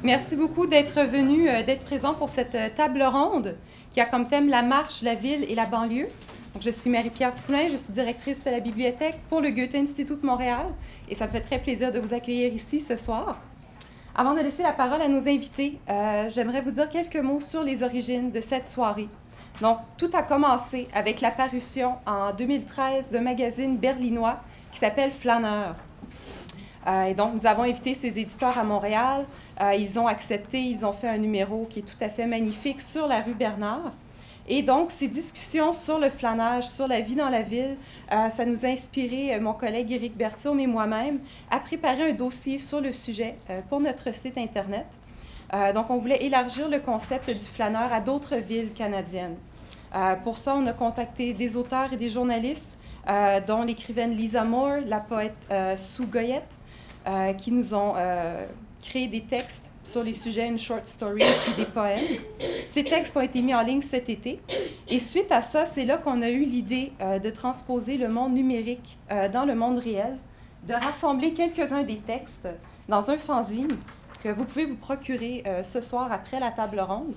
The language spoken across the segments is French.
Merci beaucoup d'être venu, d'être présent pour cette table ronde qui a comme thème la marche, la ville et la banlieue. Donc, je suis Marie-Pierre Poulin, je suis directrice de la bibliothèque pour le Goethe Institut de Montréal et ça me fait très plaisir de vous accueillir ici ce soir. Avant de laisser la parole à nos invités, j'aimerais vous dire quelques mots sur les origines de cette soirée. Donc, tout a commencé avec la parution en 2013 d'un magazine berlinois qui s'appelle Flâneur. Et donc, nous avons invité ces éditeurs à Montréal. Ils ont accepté, ils ont fait un numéro qui est tout à fait magnifique sur la rue Bernard. Et donc, ces discussions sur le flânage, sur la vie dans la ville, ça nous a inspiré, mon collègue Éric Berthiaume et moi-même, à préparer un dossier sur le sujet pour notre site Internet. Donc, on voulait élargir le concept du flâneur à d'autres villes canadiennes. Pour ça, on a contacté des auteurs et des journalistes, dont l'écrivaine Lisa Moore, la poète Sue Goyette, qui nous ont créé des textes sur les sujets, une short story et des poèmes. Ces textes ont été mis en ligne cet été. Et suite à ça, c'est là qu'on a eu l'idée de transposer le monde numérique dans le monde réel, de rassembler quelques-uns des textes dans un fanzine que vous pouvez vous procurer ce soir après la table ronde.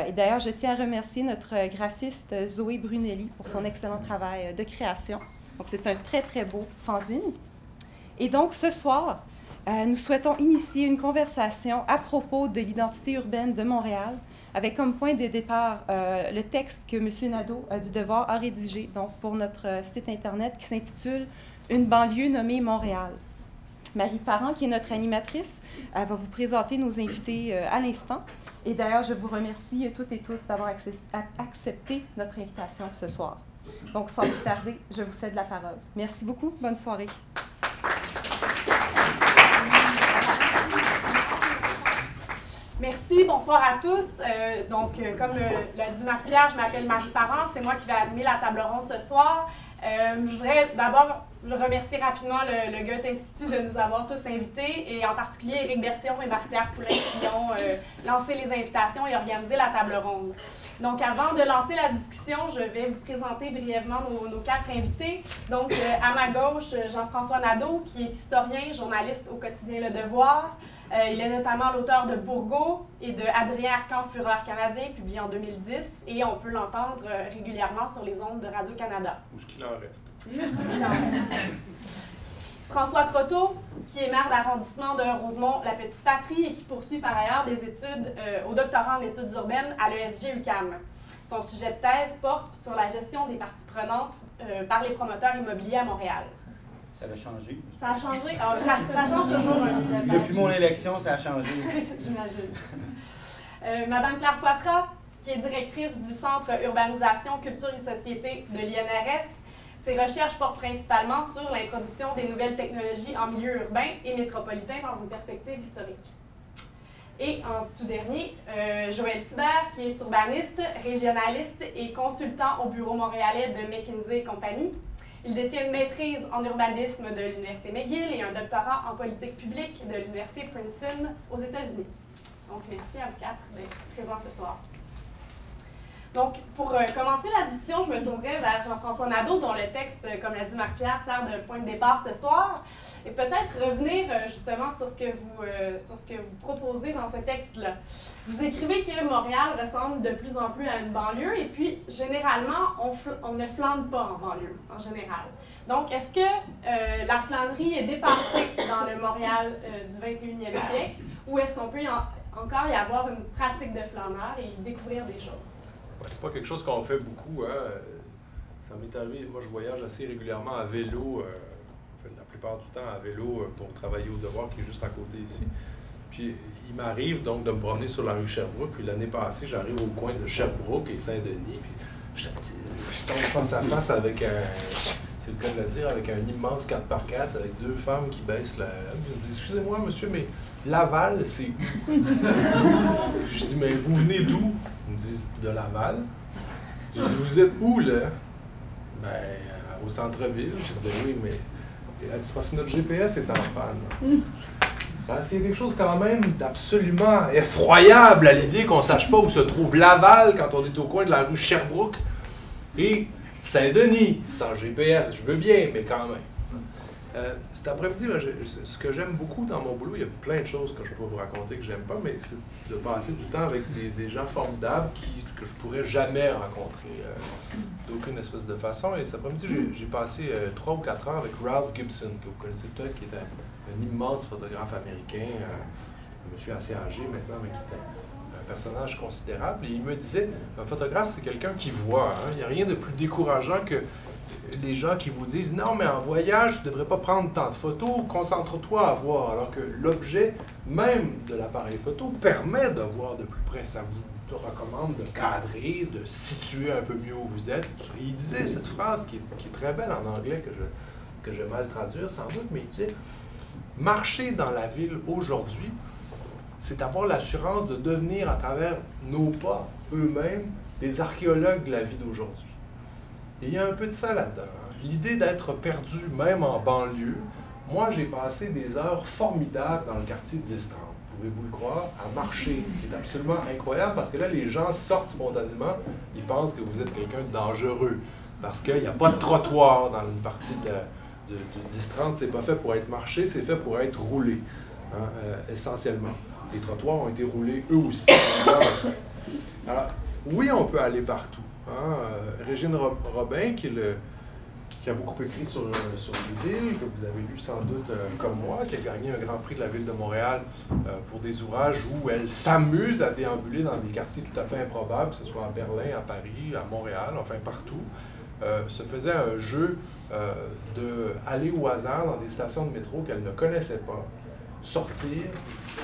Et d'ailleurs, je tiens à remercier notre graphiste Zoé Brunelli pour son excellent travail de création. Donc, c'est un très, très beau fanzine. Et donc, ce soir, nous souhaitons initier une conversation à propos de l'identité urbaine de Montréal, avec comme point de départ le texte que M. Nadeau du Devoir a rédigé donc, pour notre site Internet qui s'intitule « Une banlieue nommée Montréal ». Marie Parent, qui est notre animatrice, va vous présenter nos invités à l'instant. Et d'ailleurs, je vous remercie toutes et tous d'avoir accepté notre invitation ce soir. Donc, sans plus tarder, je vous cède la parole. Merci beaucoup. Bonne soirée. Merci, bonsoir à tous. Comme l'a dit Marie-Pierre, je m'appelle Marie Parent, c'est moi qui vais animer la table ronde ce soir. Je voudrais d'abord remercier rapidement le Goethe Institut de nous avoir tous invités, et en particulier Éric Berthiaume et Marie-Pierre Poulin qui ont lancé les invitations et organisé la table ronde. Donc, avant de lancer la discussion, je vais vous présenter brièvement nos quatre invités. Donc, à ma gauche, Jean-François Nadeau, qui est historien, journaliste au quotidien Le Devoir. Il est notamment l'auteur de Bourgault et de Adrien Arcan, Fureur canadien, publié en 2010, et on peut l'entendre régulièrement sur les ondes de Radio-Canada. Où est-ce qu'il en reste? François Croteau, qui est maire d'arrondissement de Rosemont-la-Petite-Patrie et qui poursuit par ailleurs des études au doctorat en études urbaines à l'ESG-UQAM. Son sujet de thèse porte sur la gestion des parties prenantes par les promoteurs immobiliers à Montréal. Ça a changé. Ça a changé? Oh, ça change toujours un sujet. Depuis mon élection, ça a changé. J'imagine. Madame Claire Poitras, qui est directrice du Centre Urbanisation, Culture et Société de l'INRS. Ses recherches portent principalement sur l'introduction des nouvelles technologies en milieu urbain et métropolitain dans une perspective historique. Et en tout dernier, Joël Thibert, qui est urbaniste, régionaliste et consultant au bureau montréalais de McKinsey & Company. Il détient une maîtrise en urbanisme de l'Université McGill et un doctorat en politique publique de l'Université Princeton aux États-Unis. Donc, merci à vous quatre d'être présents ce soir. Donc, pour commencer la discussion, je me tournerai vers Jean-François Nadeau, dont le texte, comme l'a dit Marie-Pierre, sert de point de départ ce soir, et peut-être revenir justement sur ce que vous proposez dans ce texte-là. Vous écrivez que Montréal ressemble de plus en plus à une banlieue, et puis, généralement, on ne flâne pas en banlieue, en général. Donc, est-ce que la flânerie est dépassée dans le Montréal du 21e siècle, ou est-ce qu'on peut encore y avoir une pratique de flâneur et découvrir des choses? C'est pas quelque chose qu'on fait beaucoup. Hein. Ça m'est arrivé, moi je voyage assez régulièrement à vélo, la plupart du temps à vélo pour travailler au Devoir qui est juste à côté ici. Puis il m'arrive donc de me promener sur la rue Sherbrooke, puis l'année passée j'arrive au coin de Sherbrooke et Saint-Denis, puis je tombe face à face avec c'est le cas de le dire, avec un immense 4x4 avec deux femmes qui baissent la... Excusez-moi monsieur, mais Laval c'est où? Je dis, mais vous venez d'où? Ils me disent de Laval. Je dis, vous êtes où, là? Ben, au centre-ville. Je dis, ben oui, mais. Elle dit, parce que notre GPS est en panne. C'est quelque chose quand même d'absolument effroyable à l'idée qu'on ne sache pas où se trouve Laval quand on est au coin de la rue Sherbrooke et Saint-Denis, sans GPS. Je veux bien, mais quand même. Cet après-midi, ce que j'aime beaucoup dans mon boulot, il y a plein de choses que je peux vous raconter que j'aime pas, mais c'est de passer du temps avec des gens formidables que je pourrais jamais rencontrer d'aucune espèce de façon. Et cet après-midi, j'ai passé 3 ou 4 heures avec Ralph Gibson, que vous connaissez peut-être, qui était un immense photographe américain, un monsieur assez âgé maintenant, mais qui était un personnage considérable. Et il me disait, un photographe, c'est quelqu'un qui voit. Hein? Il n'y a rien de plus décourageant que les gens qui vous disent « Non, mais en voyage, tu ne devrais pas prendre tant de photos, concentre-toi à voir. » Alors que l'objet même de l'appareil photo permet de voir de plus près. Ça vous recommande de cadrer, de situer un peu mieux où vous êtes. Et il disait cette phrase qui est très belle en anglais, que je vais mal traduire sans doute, mais il disait « Marcher dans la ville aujourd'hui, c'est avoir l'assurance de devenir à travers nos pas eux-mêmes des archéologues de la vie d'aujourd'hui. » Et il y a un peu de ça là-dedans. Hein. L'idée d'être perdu, même en banlieue. Moi, j'ai passé des heures formidables dans le quartier de 10-30, pouvez-vous le croire, à marcher, ce qui est absolument incroyable, parce que là, les gens sortent spontanément, ils pensent que vous êtes quelqu'un de dangereux, parce qu'il n'y a pas de trottoir dans une partie du 10-30, c'est pas fait pour être marché, c'est fait pour être roulé, hein, essentiellement. Les trottoirs ont été roulés eux aussi. Alors, oui, on peut aller partout. Hein? Régine Robin, qui a beaucoup écrit sur les villes, que vous avez lu sans doute comme moi, qui a gagné un grand prix de la Ville de Montréal pour des ouvrages où elle s'amuse à déambuler dans des quartiers tout à fait improbables, que ce soit à Berlin, à Paris, à Montréal, enfin partout, se faisait un jeu d'aller au hasard dans des stations de métro qu'elle ne connaissait pas, sortir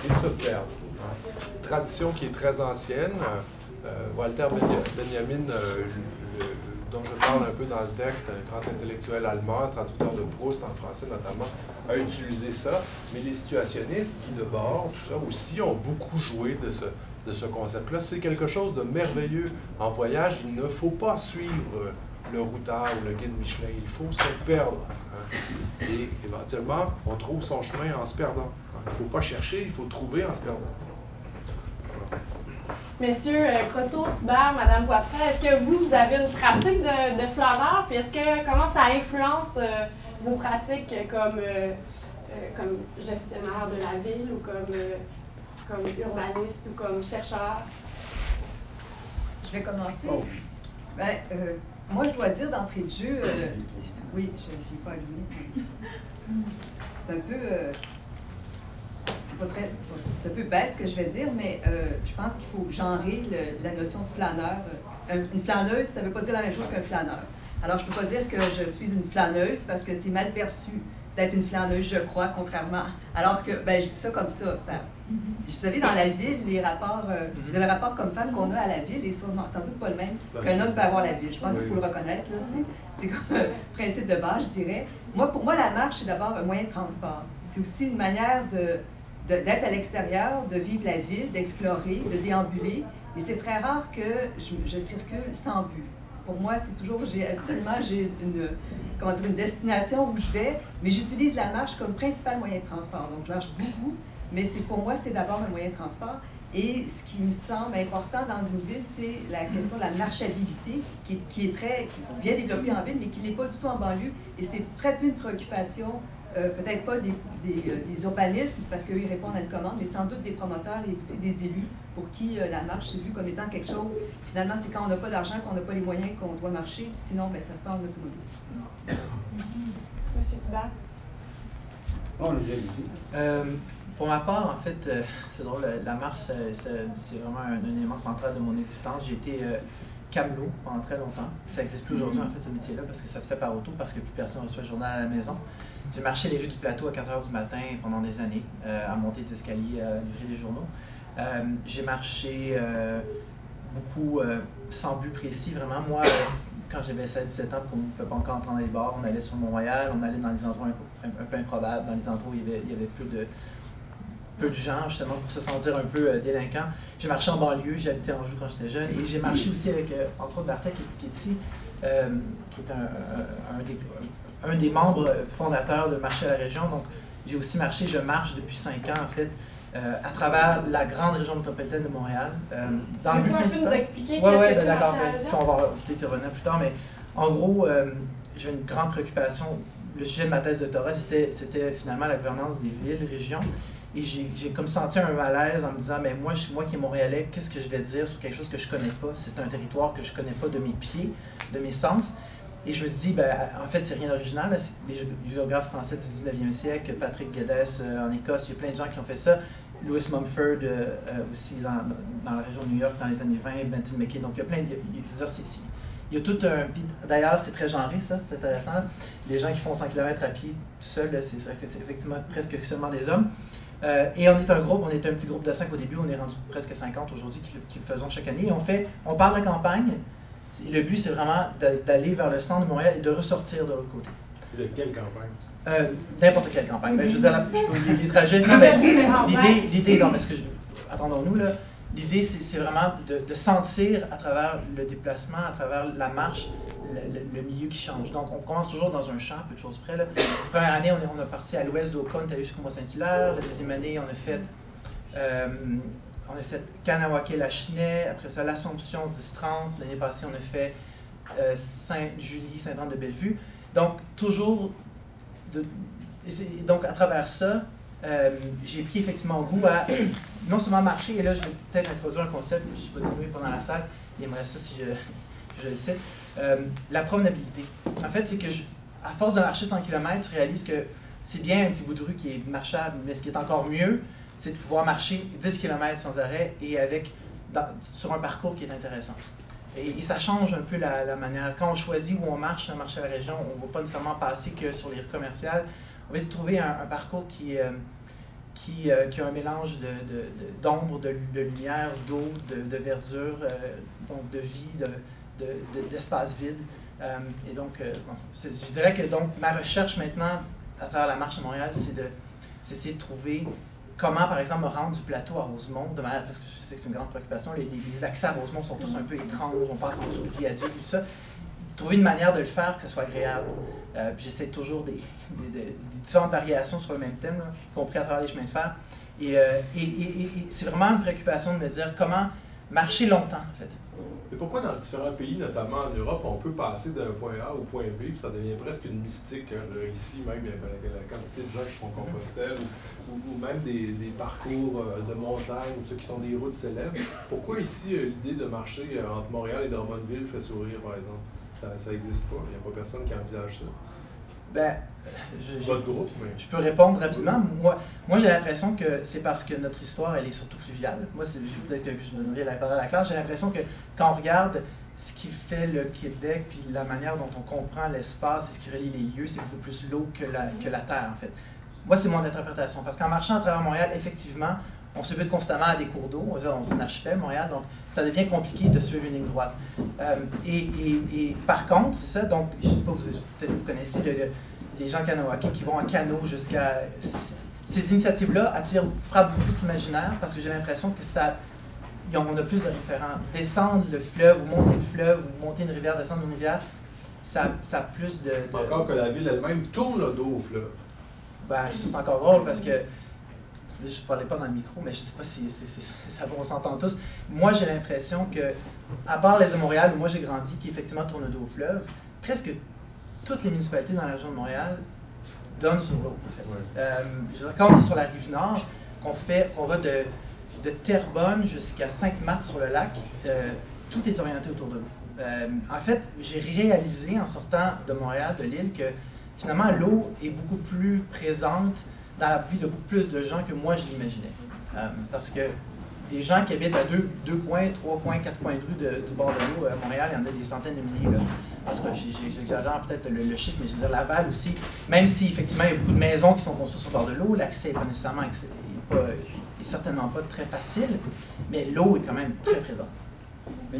et se perdre. Hein? C'est une tradition qui est très ancienne. Walter Benjamin, dont je parle un peu dans le texte, un grand intellectuel allemand, traducteur de Proust en français notamment, a utilisé ça. Mais les situationnistes, Guy Debord, tout ça aussi, ont beaucoup joué de ce concept-là. C'est quelque chose de merveilleux en voyage. Il ne faut pas suivre le routard ou le guide Michelin. Il faut se perdre. Hein. Et éventuellement, on trouve son chemin en se perdant. Il ne faut pas chercher, il faut trouver en se perdant. Messieurs Croteau, Thibert, Madame Poitras, est-ce que vous avez une pratique de flâneur? Puis comment ça influence vos pratiques comme gestionnaire de la ville ou comme urbaniste ou comme chercheur? Je vais commencer. Oh. Moi, je dois dire d'entrée de jeu, oui, je n'ai pas allumé. C'est un peu... c'est un peu bête ce que je vais dire, mais je pense qu'il faut genrer la notion de flâneur. Une flâneuse, ça ne veut pas dire la même chose qu'un flâneur. Alors, je ne peux pas dire que je suis une flâneuse parce que c'est mal perçu d'être une flâneuse, je crois, contrairement. Alors que, je dis ça comme ça. Vous savez, dans la ville, le rapport comme femme qu'on a à la ville est sans doute pas le même qu'un homme peut avoir à la ville. Je pense qu'il faut le reconnaître. C'est comme un principe de base, je dirais. Pour moi, la marche, c'est d'abord un moyen de transport. C'est aussi une manière d'être à l'extérieur, de vivre la ville, d'explorer, de déambuler. Mais c'est très rare que je circule sans but. Pour moi, c'est toujours, habituellement, j'ai une destination où je vais, mais j'utilise la marche comme principal moyen de transport. Donc, je marche beaucoup, mais pour moi, c'est d'abord un moyen de transport. Et ce qui me semble important dans une ville, c'est la question de la marchabilité, qui est bien développée en ville, mais qui n'est pas du tout en banlieue. Et c'est très peu une préoccupation, peut-être pas des urbanistes, parce qu'eux, ils répondent à une commande, mais sans doute des promoteurs et aussi des élus pour qui la marche c'est vu comme étant quelque chose. Finalement, c'est quand on n'a pas d'argent, qu'on n'a pas les moyens, qu'on doit marcher, sinon, ça se fait en automobile. Monsieur Thibert? On les a dit. Pour ma part, en fait, c'est drôle, la marche, c'est vraiment un élément central de mon existence. J'ai été camelot pendant très longtemps. Ça n'existe plus aujourd'hui, en fait, ce métier-là, parce que ça se fait par auto, parce que plus personne ne reçoit le journal à la maison. J'ai marché les rues du plateau à 4 h du matin pendant des années, à monter d'escalier, à livrer des journaux. J'ai marché beaucoup sans but précis, vraiment. Moi, quand j'avais 16-17 ans, on ne pouvait pas encore entrer dans les bars, on allait sur Montréal, on allait dans des endroits un peu improbables, dans les endroits où il y avait peu de gens, justement, pour se sentir un peu délinquant. J'ai marché en banlieue, j'ai habité en Anjou quand j'étais jeune, et j'ai marché aussi avec, entre autres, Bartek, qui est ici, qui est un des membres fondateurs de Marcher à la région. Donc, j'ai aussi marché, je marche depuis 5 ans, en fait, à travers la grande région métropolitaine de Montréal. Dans le but principal. Nous expliquer Oui, d'accord, on va peut-être y revenir plus tard, mais en gros, j'ai une grande préoccupation. le sujet de ma thèse de doctorat, c'était finalement la gouvernance des villes, régions. Et j'ai comme senti un malaise en me disant, mais moi qui est Montréalais, qu'est-ce que je vais dire sur quelque chose que je connais pas? C'est un territoire que je connais pas de mes pieds, de mes sens. Et je me suis dit, ben, en fait, c'est rien d'original. C'est des géographes français du 19e siècle, Patrick Geddes en Écosse, il y a plein de gens qui ont fait ça. Louis Mumford aussi dans la région de New York dans les années 20, Benton McKay. Donc, il y a plein de... Il y a tout un... D'ailleurs, c'est très genré, ça, c'est intéressant. Les gens qui font 100 km à pied tout seuls, c'est effectivement presque seulement des hommes. Et on est un groupe, on était un petit groupe de 5 au début, on est rendu presque 50 aujourd'hui qui le faisons chaque année. Et on parle de campagne. Et le but, c'est vraiment d'aller vers le centre de Montréal et de ressortir de l'autre côté. De quelle campagne? N'importe quelle campagne. Ben, je veux dire, les trajets... L'idée, non, mais attendons-nous, là. L'idée, c'est vraiment de sentir à travers le déplacement, à travers la marche, le milieu qui change. Donc, on commence toujours dans un champ, peu de choses près. Là. La première année, on a parti à l'ouest d'Oka, on est allé jusqu'au Mont-Saint-Hilaire. La deuxième année, on a fait Kanawake-Lachenay. Après ça, l'Assomption, 10-30. L'année passée, on a fait Sainte-Julie, Sainte-Anne-de-Bellevue. Donc, toujours... Donc, à travers ça, j'ai pris effectivement goût à non seulement marcher, et là, je vais peut-être introduire un concept, je ne suis pas dilué pendant la salle, il aimerait ça si je le cite. La promenabilité. En fait, c'est que à force de marcher 100 km, tu réalises que c'est bien un petit bout de rue qui est marchable, mais ce qui est encore mieux, c'est de pouvoir marcher 10 km sans arrêt et sur un parcours qui est intéressant. Et ça change un peu la manière. Quand on choisit où on marche à la région, on ne va pas nécessairement passer que sur les rues commerciales. On va essayer de trouver un parcours qui a un mélange d'ombre, de lumière, d'eau, de verdure, donc de vie, d'espace vide. Et donc, je dirais que donc, ma recherche maintenant, à travers la marche à Montréal, c'est d'essayer de trouver comment, par exemple, me rendre du plateau à Rosemont, parce que je sais que c'est une grande préoccupation, les accès à Rosemont sont tous un peu étranges, on passe en dessous de viaducs et tout ça. Trouver une manière de le faire que ce soit agréable. J'essaie toujours des différentes variations sur le même thème, là, y compris à travers les chemins de fer. Et c'est vraiment une préoccupation de me dire comment marcher longtemps, en fait. Mais pourquoi dans différents pays, notamment en Europe, on peut passer d'un point A au point B, puis ça devient presque une mystique. Hein, là, ici, même, il y a la quantité de gens qui font Compostelle, ou même des parcours de montagne, ou ceux qui sont des routes célèbres. Pourquoi ici, l'idée de marcher entre Montréal et Drummondville fait sourire, par exemple? Ça n'existe pas, il n'y a pas personne qui envisage ça. Ben, je peux répondre rapidement. Moi j'ai l'impression que c'est parce que notre histoire, elle est surtout fluviale. Moi, peut-être que je me donnerai la parole à la classe, j'ai l'impression que quand on regarde ce qui fait le Québec, puis la manière dont on comprend l'espace et ce qui relie les lieux, c'est beaucoup plus l'eau que la terre, en fait. Moi, c'est mon interprétation. Parce qu'en marchant à travers Montréal, effectivement, on se bute constamment à des cours d'eau, on est un archipel, Montréal, donc ça devient compliqué de suivre une ligne droite. Et par contre, c'est ça, donc, je ne sais pas, peut-être vous connaissez les gens Kanawake qui vont en canot jusqu'à... Ces initiatives-là frappent beaucoup plus l'imaginaire parce que j'ai l'impression que on a plus de référents. Descendre le fleuve, ou monter le fleuve, ou monter une rivière, descendre une rivière, ça a plus de... Encore que la ville elle-même tourne le dos au fleuve. Ben, ça c'est encore drôle parce que... Je ne parlais pas dans le micro, mais je ne sais pas si ça va, on s'entend tous. Moi, j'ai l'impression que, à part les de Montréal, où moi j'ai grandi, qui effectivement tourne le dos au fleuve, presque toutes les municipalités dans la région de Montréal donnent sur l'eau, en fait. Ouais. Quand on est sur la rive nord, qu'on va de Terrebonne jusqu'à Sainte-Marthe sur le lac, tout est orienté autour de l'eau. En fait, j'ai réalisé en sortant de Montréal, de l'île, que finalement l'eau est beaucoup plus présente dans la vie de beaucoup plus de gens que moi je l'imaginais. Parce que des gens qui habitent à 2 coins, 3 coins, 4 coins de rue du bord de l'eau, à Montréal, il y en a des centaines de milliers. Là. En tout cas, j'exagère peut-être le chiffre, mais je veux dire Laval aussi, même si effectivement il y a beaucoup de maisons qui sont construites sur le bord de l'eau, l'accès n'est pas nécessairement est certainement pas très facile, mais l'eau est quand même très présente. Mais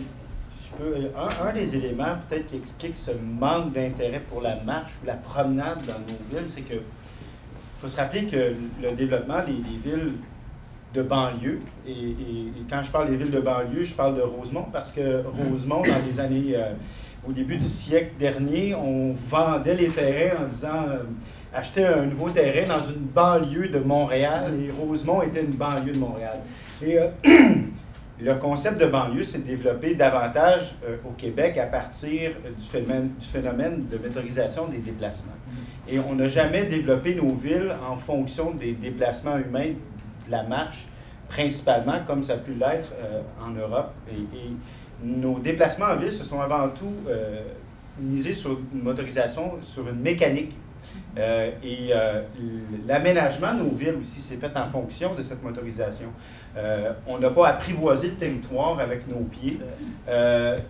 un des éléments peut-être qui explique ce manque d'intérêt pour la marche ou la promenade dans nos villes, c'est que il faut se rappeler que le développement des villes de banlieue, et quand je parle des villes de banlieue, je parle de Rosemont, parce que Rosemont, dans les années, au début du siècle dernier, on vendait les terrains en disant acheter un nouveau terrain dans une banlieue de Montréal, et Rosemont était une banlieue de Montréal. Et le concept de banlieue s'est développé davantage au Québec à partir du phénomène de motorisation des déplacements. Et on n'a jamais développé nos villes en fonction des déplacements humains, de la marche, principalement, comme ça a pu l'être en Europe. Et nos déplacements en ville se sont avant tout misés sur une motorisation, sur une mécanique. L'aménagement de nos villes aussi s'est fait en fonction de cette motorisation. On n'a pas apprivoisé le territoire avec nos pieds,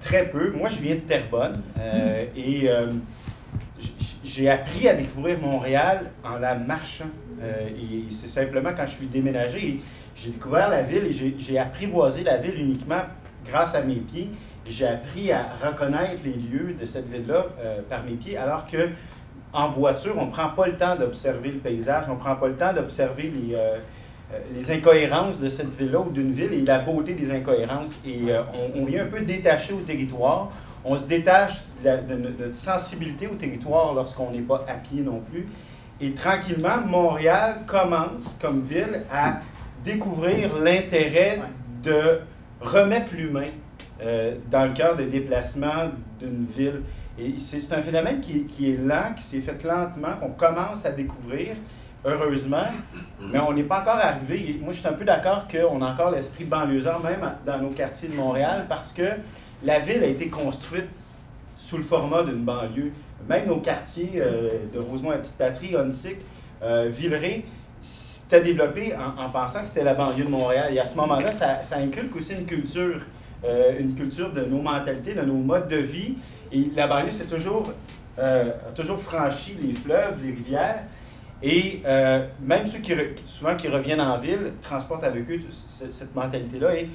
très peu. Moi, je viens de Terrebonne et j'ai appris à découvrir Montréal en la marchant. Et c'est simplement quand je suis déménagé, j'ai découvert la ville et j'ai apprivoisé la ville uniquement grâce à mes pieds. J'ai appris à reconnaître les lieux de cette ville-là par mes pieds, alors que en voiture, on ne prend pas le temps d'observer le paysage, on ne prend pas le temps d'observer les incohérences de cette ville-là ou d'une ville et la beauté des incohérences. Et on vient un peu détaché au territoire. On se détache de notre sensibilité au territoire lorsqu'on n'est pas à pied non plus. Et tranquillement, Montréal commence, comme ville, à découvrir l'intérêt de remettre l'humain dans le cœur des déplacements d'une ville. Et c'est un phénomène qui est lent, qui s'est fait lentement, qu'on commence à découvrir, heureusement, mais on n'est pas encore arrivé. Et moi, je suis un peu d'accord qu'on a encore l'esprit banlieusard, même dans nos quartiers de Montréal, parce que la ville a été construite sous le format d'une banlieue. Même nos quartiers de Rosemont-la-Petite-Patrie, Onsic, Villeray, c'était développé en pensant que c'était la banlieue de Montréal. Et à ce moment-là, ça inculque aussi une culture de nos mentalités, de nos modes de vie. Et la banlieue, a toujours franchi les fleuves, les rivières. Et même ceux qui reviennent en ville transportent avec eux cette mentalité-là. Et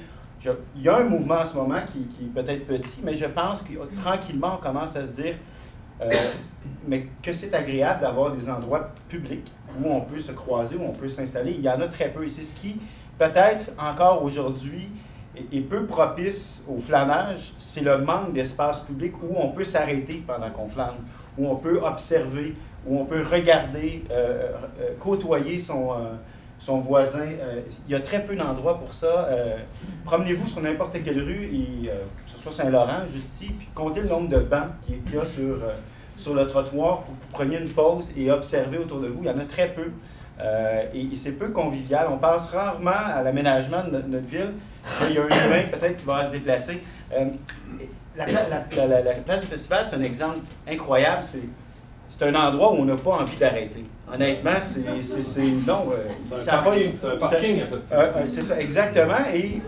il y a un mouvement en ce moment qui est peut-être petit, mais je pense que tranquillement, on commence à se dire mais que c'est agréable d'avoir des endroits publics où on peut se croiser, où on peut s'installer. Il y en a très peu. Et c'est ce qui, peut-être encore aujourd'hui, est peu propice au flânage, c'est le manque d'espace public où on peut s'arrêter pendant qu'on flâne, où on peut observer, où on peut regarder, côtoyer son voisin. Il y a très peu d'endroits pour ça. Promenez-vous sur n'importe quelle rue, et, que ce soit Saint-Laurent, juste ici, puis comptez le nombre de bancs qu'il y a sur le trottoir pour que vous preniez une pause et observez autour de vous. Il y en a très peu. Et c'est peu convivial. On pense rarement à l'aménagement de notre ville, qu'il y a un humain peut-être qui va se déplacer. La place du festival, c'est un exemple incroyable. C'est un endroit où on n'a pas envie d'arrêter. Honnêtement, c'est un parking à festival. C'est ça, exactement. Et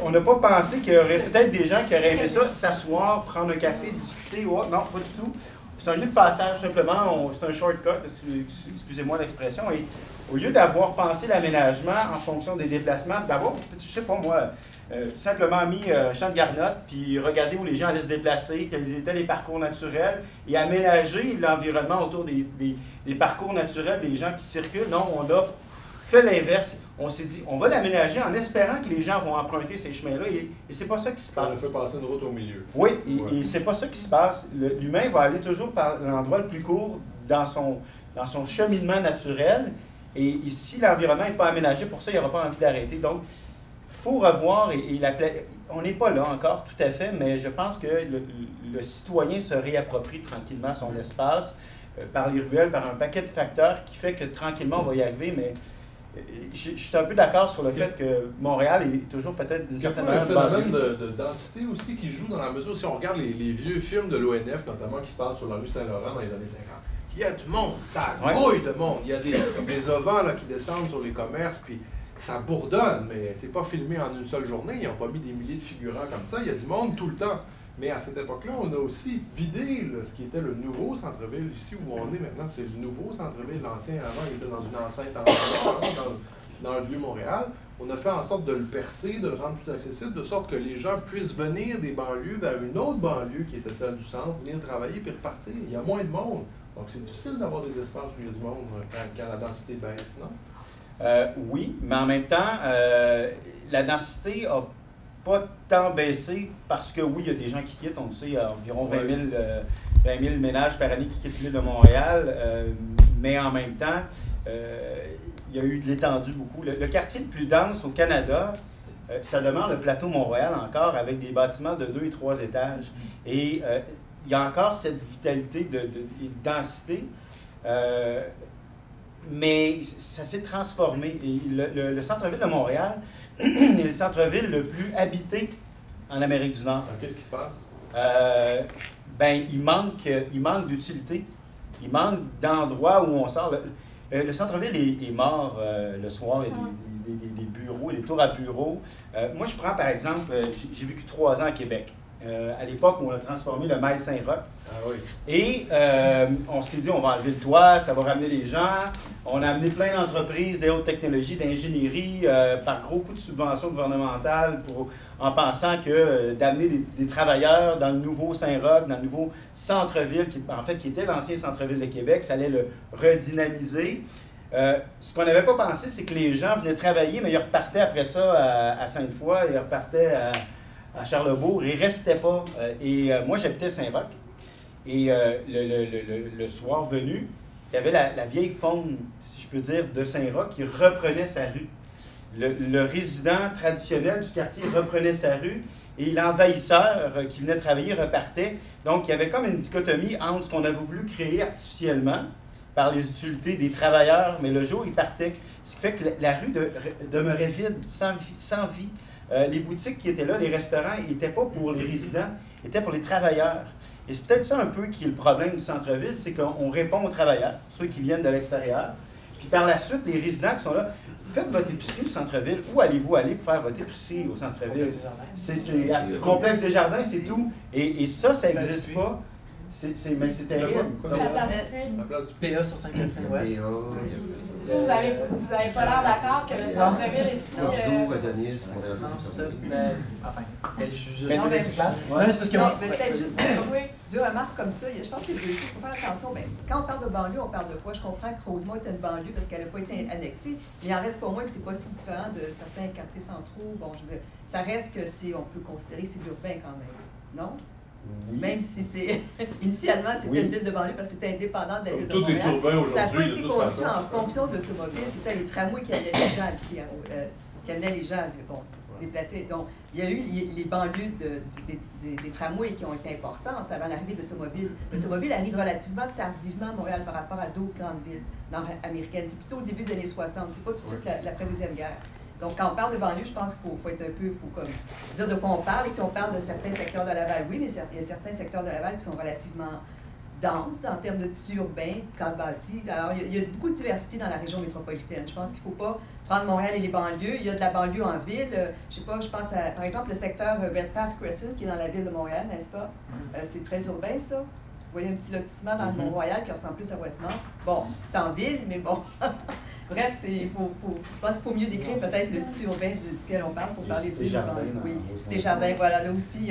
on n'a pas pensé qu'il y aurait peut-être des gens qui auraient aimé ça, s'asseoir, prendre un café, discuter. Oh, non, pas du tout. C'est un lieu de passage, simplement. C'est un shortcut, excusez-moi l'expression. Et au lieu d'avoir pensé l'aménagement en fonction des déplacements, d'avoir, je sais pas moi, simplement mis champ de garnotte, puis regarder où les gens allaient se déplacer, quels étaient les parcours naturels, et aménager l'environnement autour des parcours naturels des gens qui circulent. Non, on a fait l'inverse. On s'est dit, on va l'aménager en espérant que les gens vont emprunter ces chemins-là, et c'est pas ça qui se passe. On a fait passer une route au milieu. Oui, et c'est pas ça qui se passe. L'humain va aller toujours par l'endroit le plus court dans son cheminement naturel, et si l'environnement n'est pas aménagé pour ça, il n'y aura pas envie d'arrêter. Donc, il faut revoir, on n'est pas là encore tout à fait, mais je pense que le citoyen se réapproprie tranquillement son espace par les ruelles, par un paquet de facteurs qui fait que tranquillement on va y arriver, mais je suis un peu d'accord sur le fait que Montréal est toujours peut-être d'une certaine manière... Il y a un phénomène de densité aussi qui joue dans la mesure, si on regarde les vieux films de l'ONF, notamment qui se passent sur la rue Saint-Laurent dans les années 50, il y a du monde, ça grouille de monde, il y a des auvents là, qui descendent sur les commerces, puis ça bourdonne, mais c'est pas filmé en une seule journée, ils n'ont pas mis des milliers de figurants comme ça, il y a du monde tout le temps. Mais à cette époque-là, on a aussi vidé ce qui était le nouveau centre-ville. Ici où on est maintenant, c'est le nouveau centre-ville. L'ancien, avant, il était dans une enceinte dans le Vieux-Montréal. On a fait en sorte de le percer, de le rendre plus accessible, de sorte que les gens puissent venir des banlieues vers une autre banlieue qui était celle du centre, venir travailler puis repartir. Il y a moins de monde. Donc c'est difficile d'avoir des espaces où il y a du monde quand la densité baisse, non? Oui, mais en même temps, la densité a pas tant baissé parce que oui, il y a des gens qui quittent. On le sait, il y a environ 20 000 ménages par année qui quittent l'île de Montréal. Mais en même temps, il y a eu de l'étendue beaucoup. Le quartier le plus dense au Canada, ça demeure le plateau Mont-Royal encore avec des bâtiments de 2 et 3 étages. Et il y a encore cette vitalité de densité, mais ça s'est transformé. Et le centre-ville de Montréal est le centre-ville le plus habité en Amérique du Nord. Qu'est-ce qui se passe? Il manque d'utilité. Il manque d'endroits où on sort. Le centre-ville est mort le soir. Il y a des bureaux, des tours à bureaux. Moi, je prends par exemple, j'ai vécu 3 ans à Québec. À l'époque où on a transformé le Mail Saint-Roch. Ah oui. Et on s'est dit, on va enlever le toit, ça va ramener les gens. On a amené plein d'entreprises de haute technologie, d'ingénierie, par gros coûts de subventions gouvernementales, en pensant que d'amener des travailleurs dans le nouveau Saint-Roch, dans le nouveau centre-ville, qui était l'ancien centre-ville de Québec, ça allait le redynamiser. Ce qu'on n'avait pas pensé, c'est que les gens venaient travailler, mais ils repartaient après ça à Sainte-Foy, ils repartaient à Charlesbourg, ils ne restaient pas. Moi, j'habitais Saint-Roch. Et le soir venu, il y avait la vieille faune, si je peux dire, de Saint-Roch qui reprenait sa rue. Le résident traditionnel du quartier reprenait sa rue et l'envahisseur qui venait travailler repartait. Donc, il y avait comme une dichotomie entre ce qu'on avait voulu créer artificiellement par les utilités des travailleurs, mais le jour, ils partaient. Ce qui fait que la rue demeurait vide, sans vie. Les boutiques qui étaient là, les restaurants, n'étaient pas pour les résidents, étaient pour les travailleurs. Et c'est peut-être ça un peu qui est le problème du centre-ville, c'est qu'on répond aux travailleurs, ceux qui viennent de l'extérieur. Puis par la suite, les résidents qui sont là, faites votre épicerie au centre-ville. Où allez-vous aller pour faire votre épicerie au centre-ville? C'est Complexe des Jardins, c'est tout. Et ça n'existe pas. Mais c'est terrible. La place du PA sur Sainte-Catherine-Ouest. Vous avez pas l'air d'accord que le centre-ville ici... Bordeaux, Adonis, Montréal. Non, c'est ça. C'est clair. Non, mais c'est parce que... Non, peut-être juste deux remarques comme ça. Je pense qu'il faut faire attention. Quand on parle de banlieue, on parle de quoi? Je comprends que Rosemont était une banlieue parce qu'elle n'a pas été annexée. Mais il en reste pour moi que c'est pas si différent de certains quartiers centraux. Bon, je veux dire, ça reste que on peut considérer que c'est de l'urbain quand même. Non? Oui. Même si c'est initialement c'était une ville de banlieue parce que c'était indépendant de la ville de Montréal. Tout est urbain aujourd'hui. Ça n'a pas été conçu en fonction de l'automobile. C'était les tramways qui amenaient les gens se déplacer. Donc, il y a eu les banlieues des tramways qui ont été importantes avant l'arrivée d'automobiles. L'automobile arrive relativement tardivement à Montréal par rapport à d'autres grandes villes nord-américaines. C'est plutôt au début des années 60. C'est pas tout de suite l'après-deuxième guerre. Donc, quand on parle de banlieue, je pense qu'il faut être un peu, comme dire de quoi on parle. Et si on parle de certains secteurs de Laval, oui, mais il y a certains secteurs de Laval qui sont relativement denses en termes de tissu urbain, cadre bâti. Alors, il y a beaucoup de diversité dans la région métropolitaine. Je pense qu'il ne faut pas prendre Montréal et les banlieues. Il y a de la banlieue en ville. Je sais pas, je pense à, par exemple, le secteur Redpath Crescent, qui est dans la ville de Montréal, n'est-ce pas? C'est très urbain, ça. Vous voyez un petit lotissement dans le Mont-Royal qui ressemble plus à Westmount. Bon, c'est en ville, mais bon. Bref, je pense qu'il faut mieux décrire peut-être le tissu urbain duquel on parle pour parler de jardins. Oui, Cité Jardin, voilà, là aussi.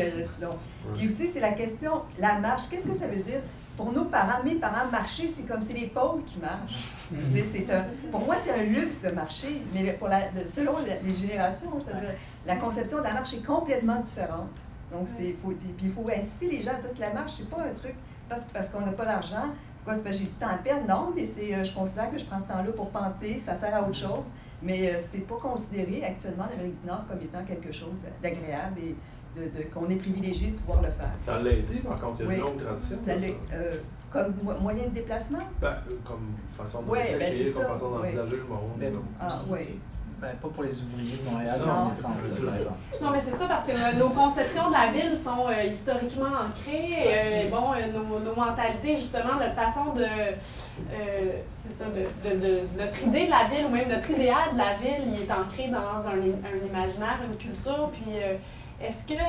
Puis aussi, c'est la question, la marche, qu'est-ce que ça veut dire? Pour nos parents, mes parents, marcher, c'est comme c'est les pauvres qui marchent. Pour moi, c'est un luxe de marcher, mais selon les générations, c'est-à-dire la conception de la marche est complètement différente. Donc, il faut inciter les gens à dire que la marche, c'est pas un truc parce qu'on n'a pas d'argent. Pourquoi? C'est parce que j'ai du temps à perdre? Non, mais je considère que je prends ce temps-là pour penser, ça sert à autre chose. Mais c'est pas considéré actuellement en Amérique du Nord comme étant quelque chose d'agréable et qu'on est privilégié de pouvoir le faire. Ça l'a été, par contre, il y a une longue tradition. Comme moyen de déplacement? Comme façon d'envisager, comme façon d'envisager le monde. Oui. Pas pour les ouvriers de Montréal, Non, mais c'est ça, parce que nos conceptions de la ville sont historiquement ancrées. Nos mentalités, justement, notre façon de... notre idée de la ville, ou même notre idéal de la ville, il est ancré dans un imaginaire, une culture. Puis, est-ce que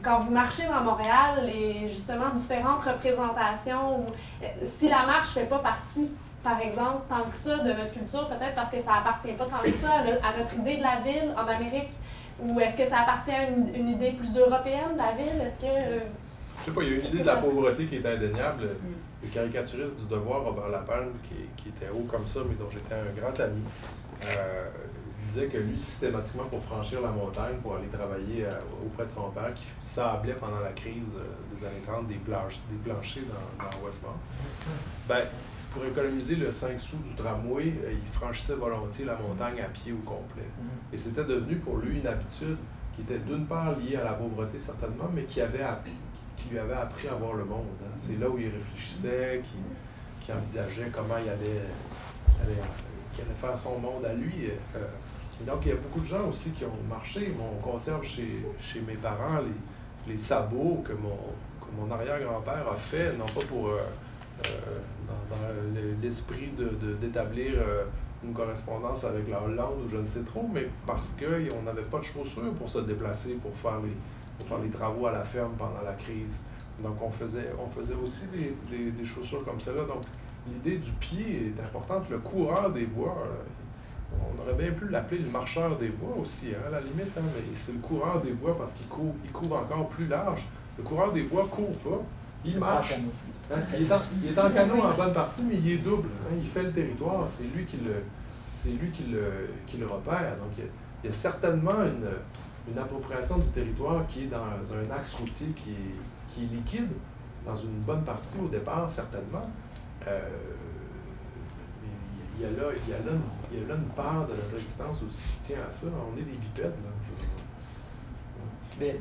quand vous marchez dans Montréal, et justement, différentes représentations, si la marche ne fait pas partie, par exemple, tant que ça, de notre culture, peut-être parce que ça appartient pas tant que ça à notre idée de la ville en Amérique, ou est-ce que ça appartient à une idée plus européenne de la ville? Est-ce que... Je sais pas, il y a une idée de la pauvreté qui est indéniable. Le caricaturiste du Devoir, Robert Lapalme, qui était haut comme ça, mais dont j'étais un grand ami, disait que lui, systématiquement, pour franchir la montagne, pour aller travailler auprès de son père, qui sablait pendant la crise des années 30 des planchers dans Westmount, pour économiser le 5 sous du tramway, il franchissait volontiers la montagne à pied au complet. Et c'était devenu pour lui une habitude qui était d'une part liée à la pauvreté certainement, mais qui lui avait appris à voir le monde. Hein. C'est là où il réfléchissait, qui envisageait comment il allait faire son monde à lui. Et donc, il y a beaucoup de gens aussi qui ont marché. On conserve chez mes parents les sabots que mon arrière-grand-père a fait, non pas pour dans l'esprit d'établir une correspondance avec la Hollande ou je ne sais trop, mais parce qu'on n'avait pas de chaussures pour se déplacer, pour faire les travaux à la ferme pendant la crise. Donc, on faisait aussi des chaussures comme celle-là. Donc, l'idée du pied est importante. Le coureur des bois, on aurait bien pu l'appeler le marcheur des bois aussi, hein, à la limite, hein, mais c'est le coureur des bois parce qu'il court encore plus large. Le coureur des bois ne court pas, il marche. Hein, il est en canot en bonne partie, mais il est double. Hein, il fait le territoire, c'est lui qui le repère. Donc, il y a certainement une appropriation du territoire qui est dans un axe routier qui est liquide, dans une bonne partie au départ, certainement. Il y a là une part de notre existence aussi qui tient à ça. On est des bipèdes. Là. Mais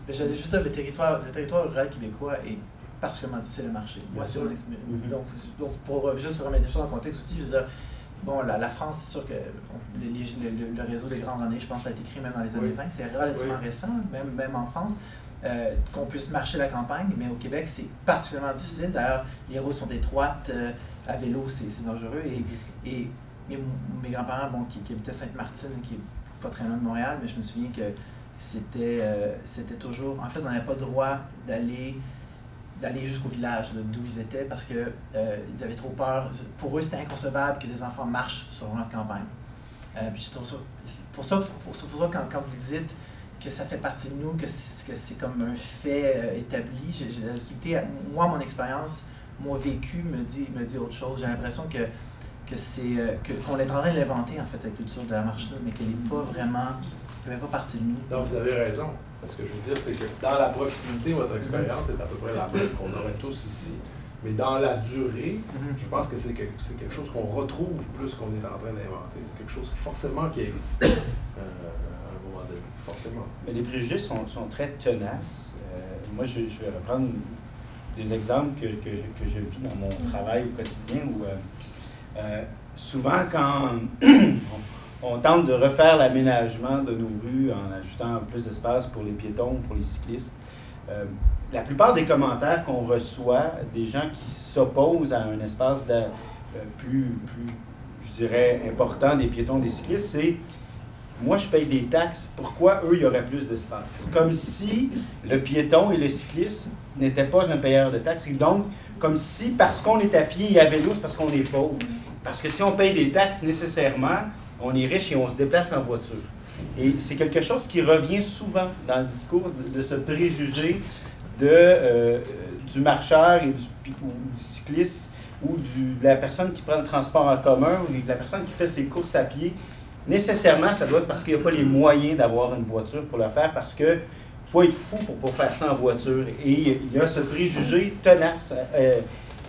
j'allais juste dire, le territoire rural québécois est particulièrement difficile à marcher. Moi, c'est donc, pour juste remettre les choses en contexte aussi, je veux dire, bon, la France, c'est sûr que le réseau des grandes randonnées, je pense, a été créé même dans les années 20. C'est relativement récent, même en France, qu'on puisse marcher la campagne, mais au Québec, c'est particulièrement difficile. D'ailleurs, les routes sont étroites, à vélo, c'est dangereux. Et mes grands-parents, bon, qui habitaient Sainte-Martine, qui n'est pas très loin de Montréal, mais je me souviens que c'était toujours... En fait, on n'avait pas le droit d'aller jusqu'au village d'où ils étaient parce qu'ils avaient trop peur. Pour eux, c'était inconcevable que des enfants marchent sur notre campagne. Puis je trouve ça... Pour ça quand vous dites que ça fait partie de nous, que c'est comme un fait établi, moi, mon expérience, mon vécu me dit autre chose. J'ai l'impression qu'on est en train de l'inventer, en fait, la culture de la marche-là, mais qu'elle n'est pas vraiment... Elle ne fait pas partie de nous. Non, vous avez raison. Ce que je veux dire, c'est que dans la proximité, votre expérience est à peu près la même qu'on aurait tous ici. Mais dans la durée, je pense que c'est quelque chose qu'on retrouve plus qu'on est en train d'inventer. C'est quelque chose forcément qui existe à un moment donné. Forcément. Mais les préjugés sont très tenaces. Moi, je vais reprendre des exemples que je vis dans mon travail au quotidien où souvent quand on tente de refaire l'aménagement de nos rues en ajoutant plus d'espace pour les piétons, pour les cyclistes, la plupart des commentaires qu'on reçoit des gens qui s'opposent à un espace plus, je dirais, important des piétons, des cyclistes, c'est « moi, je paye des taxes, pourquoi eux, il y aurait plus d'espace? » Comme si le piéton et le cycliste n'étaient pas un payeur de taxes. Et donc, comme si, parce qu'on est à pied et à vélo, c'est parce qu'on est pauvre. Parce que si on paye des taxes, nécessairement, on est riche et on se déplace en voiture. Et c'est quelque chose qui revient souvent dans le discours de ce préjugé du marcheur et du cycliste ou de la personne qui prend le transport en commun ou de la personne qui fait ses courses à pied. Nécessairement, ça doit être parce qu'il n'y a pas les moyens d'avoir une voiture pour le faire, parce qu'il faut être fou pour faire ça en voiture. Et il y a ce préjugé tenace.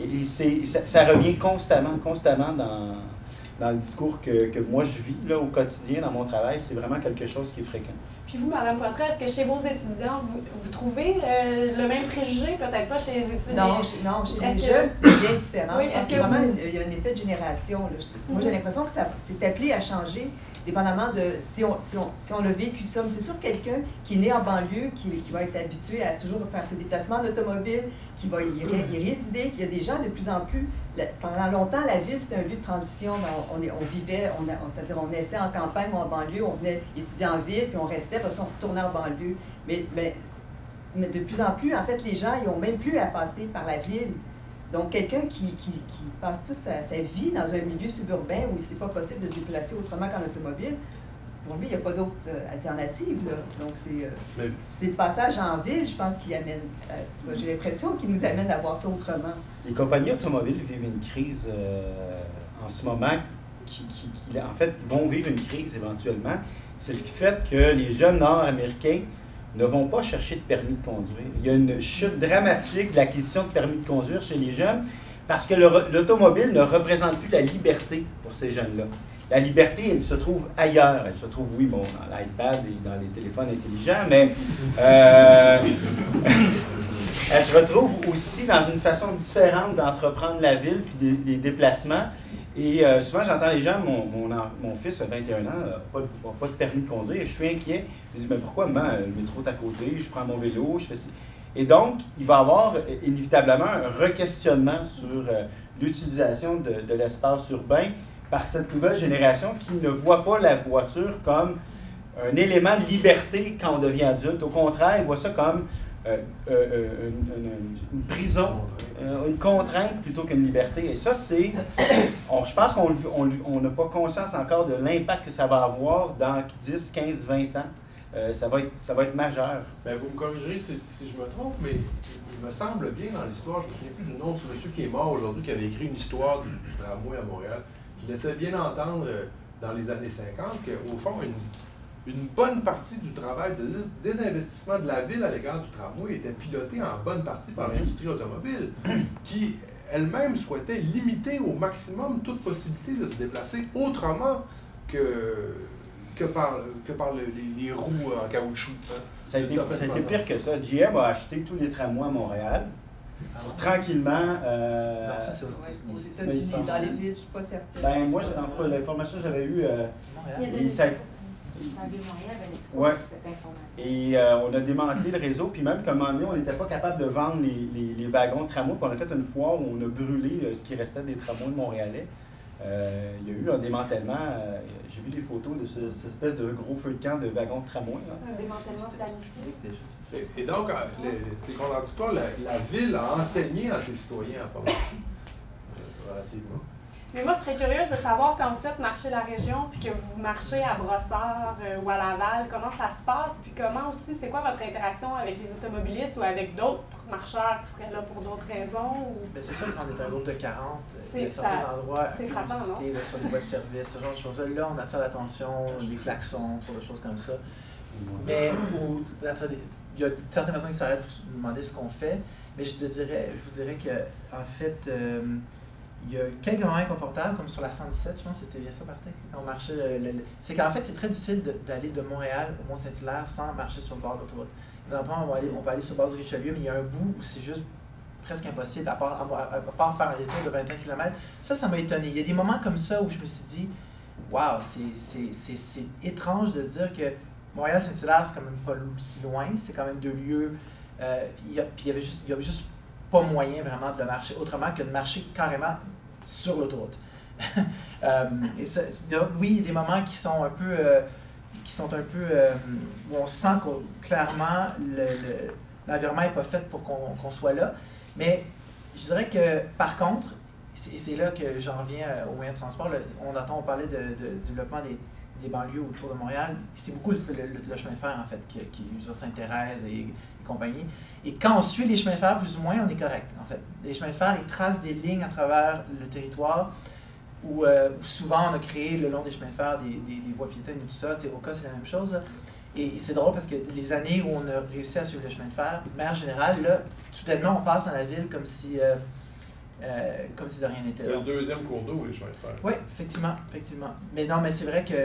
Et ça revient constamment dans le discours que moi je vis là, au quotidien, dans mon travail. C'est vraiment quelque chose qui est fréquent. Puis vous, Mme Poitras, est-ce que chez vos étudiants, vous trouvez le même préjugé? Peut-être pas chez les étudiants. Non, chez les jeunes, c'est bien différent. Oui, je pense qu'il y a vraiment il y a un effet de génération. Là. Moi, j'ai l'impression que c'est appelé à changer, dépendamment de si on a vécu ça. Mais c'est sûr que quelqu'un qui est né en banlieue, qui va être habitué à toujours faire ses déplacements en automobile, qui va y résider, qu'il y a des gens de plus en plus... Pendant longtemps, la ville, c'était un lieu de transition. On vivait, c'est-à-dire on naissait en campagne ou en banlieue, on venait étudier en ville, puis on restait, puis on retournait en banlieue. Mais de plus en plus, en fait, les gens, ils n'ont même plus à passer par la ville. Donc, quelqu'un qui passe toute sa vie dans un milieu suburbain où c'est pas possible de se déplacer autrement qu'en automobile, pour lui, il n'y a pas d'autre alternative. Là. Donc, c'est le passage en ville, je pense, qui amène, j'ai l'impression qu'il nous amène à voir ça autrement. Les compagnies automobiles vivent une crise en ce moment en fait, ils vont vivre une crise éventuellement. C'est le fait que les jeunes nord-américains ne vont pas chercher de permis de conduire. Il y a une chute dramatique de l'acquisition de permis de conduire chez les jeunes Parce que l'automobile ne représente plus la liberté pour ces jeunes-là. La liberté, elle se trouve ailleurs. Elle se trouve, oui, bon, dans l'iPad et dans les téléphones intelligents, mais elle se retrouve aussi dans une façon différente d'entreprendre la ville puis les déplacements. Et souvent, j'entends les gens, mon fils a 21 ans, n'a pas de permis de conduire, et je suis inquiet. Je dis, mais pourquoi, maman, le métro est à côté, je prends mon vélo, je fais ça. Et donc, il va y avoir inévitablement un re-questionnement sur l'utilisation de l'espace urbain par cette nouvelle génération qui ne voit pas la voiture comme un élément de liberté quand on devient adulte. Au contraire, il voit ça comme une prison, une contrainte plutôt qu'une liberté. Et ça, c'est... je pense qu'on n'a pas conscience encore de l'impact que ça va avoir dans 10, 15, 20 ans. Ça va être majeur. Ben, vous me corrigerez si je me trompe, mais il me semble bien dans l'histoire, je ne me souviens plus du nom de ce monsieur qui est mort aujourd'hui, qui avait écrit une histoire du tramway à Montréal, qui laissait bien entendre dans les années 50 qu'au fond, une bonne partie du travail de désinvestissement de la ville à l'égard du tramway était pilotée en bonne partie par l'industrie automobile, qui elle-même souhaitait limiter au maximum toute possibilité de se déplacer autrement que par les roues en caoutchouc. Hein, ça a été pire que ça. GM a acheté tous les tramways à Montréal pour tranquillement... non, ça c'est aux États-Unis. Aux États-Unis, dans les villes, je ne suis pas certaine. Ben, moi, en tout cas, l'information que j'avais eue... Ouais. Et on a démantelé le réseau, puis même comme on n'était pas capable de vendre les wagons de tramway, puis on a fait une foire où on a brûlé ce qui restait des tramways montréalais. Il y a eu un démantèlement, j'ai vu des photos de cette espèce de gros feu de camp de wagons de tramway. Un démantèlement planifié. Et donc, c'est qu'on en dit quoi, la ville a enseigné à ses citoyens à ne pas marcher, relativement. Mais moi, je serais curieuse de savoir quand vous faites marcher la région, puis que vous marchez à Brossard ou à Laval, comment ça se passe, puis comment aussi, c'est quoi votre interaction avec les automobilistes ou avec d'autres marcheurs qui seraient là pour d'autres raisons? Ou... Mais c'est sûr qu'on est un groupe de 40, il y a ça, certains endroits c'est frappant, visiter, là, sur les voies de service, ce genre de choses-là. Là, on attire l'attention, les klaxons, sur des choses comme ça. Mais il y a certaines personnes qui s'arrêtent pour nous demander ce qu'on fait, mais je vous dirais que, en fait, il y a quelques moments inconfortables, comme sur la 117, je pense que c'était bien ça, Bartek, quand on marchait. C'est qu'en fait, c'est très difficile d'aller de Montréal au Mont-Saint-Hilaire sans marcher sur le bord de l'autoroute. On peut aller sur le bord du Richelieu, mais il y a un bout où c'est juste presque impossible, à part faire un détour de 25 km. Ça m'a étonné. Il y a des moments comme ça où je me suis dit, waouh, c'est étrange de se dire que Montréal-Saint-Hilaire, c'est quand même pas si loin, c'est quand même 2 lieux. Il y avait juste pas moyen vraiment de le marcher autrement que de marcher carrément sur l'autoroute. Oui, il y a des moments qui sont un peu, où on sent que clairement l'environnement n'est pas fait pour qu'on soit là. Mais je dirais que par contre, et c'est là que j'en reviens aux moyens de transport, on parlait du développement des banlieues autour de Montréal. C'est beaucoup le chemin de fer en fait qui Sainte-Thérèse et compagnie. Et quand on suit les chemins de fer, plus ou moins, on est correct, en fait. Les chemins de fer, ils tracent des lignes à travers le territoire où souvent on a créé le long des chemins de fer des voies piétonnes et tout ça. Au cas, c'est la même chose. Là. Et c'est drôle parce que les années où on a réussi à suivre le chemin de fer, de manière générale, là, soudainement, on passe dans la ville comme si de rien n'était. C'est le deuxième cours d'eau, les chemins de fer. Oui, effectivement. Mais non, mais c'est vrai que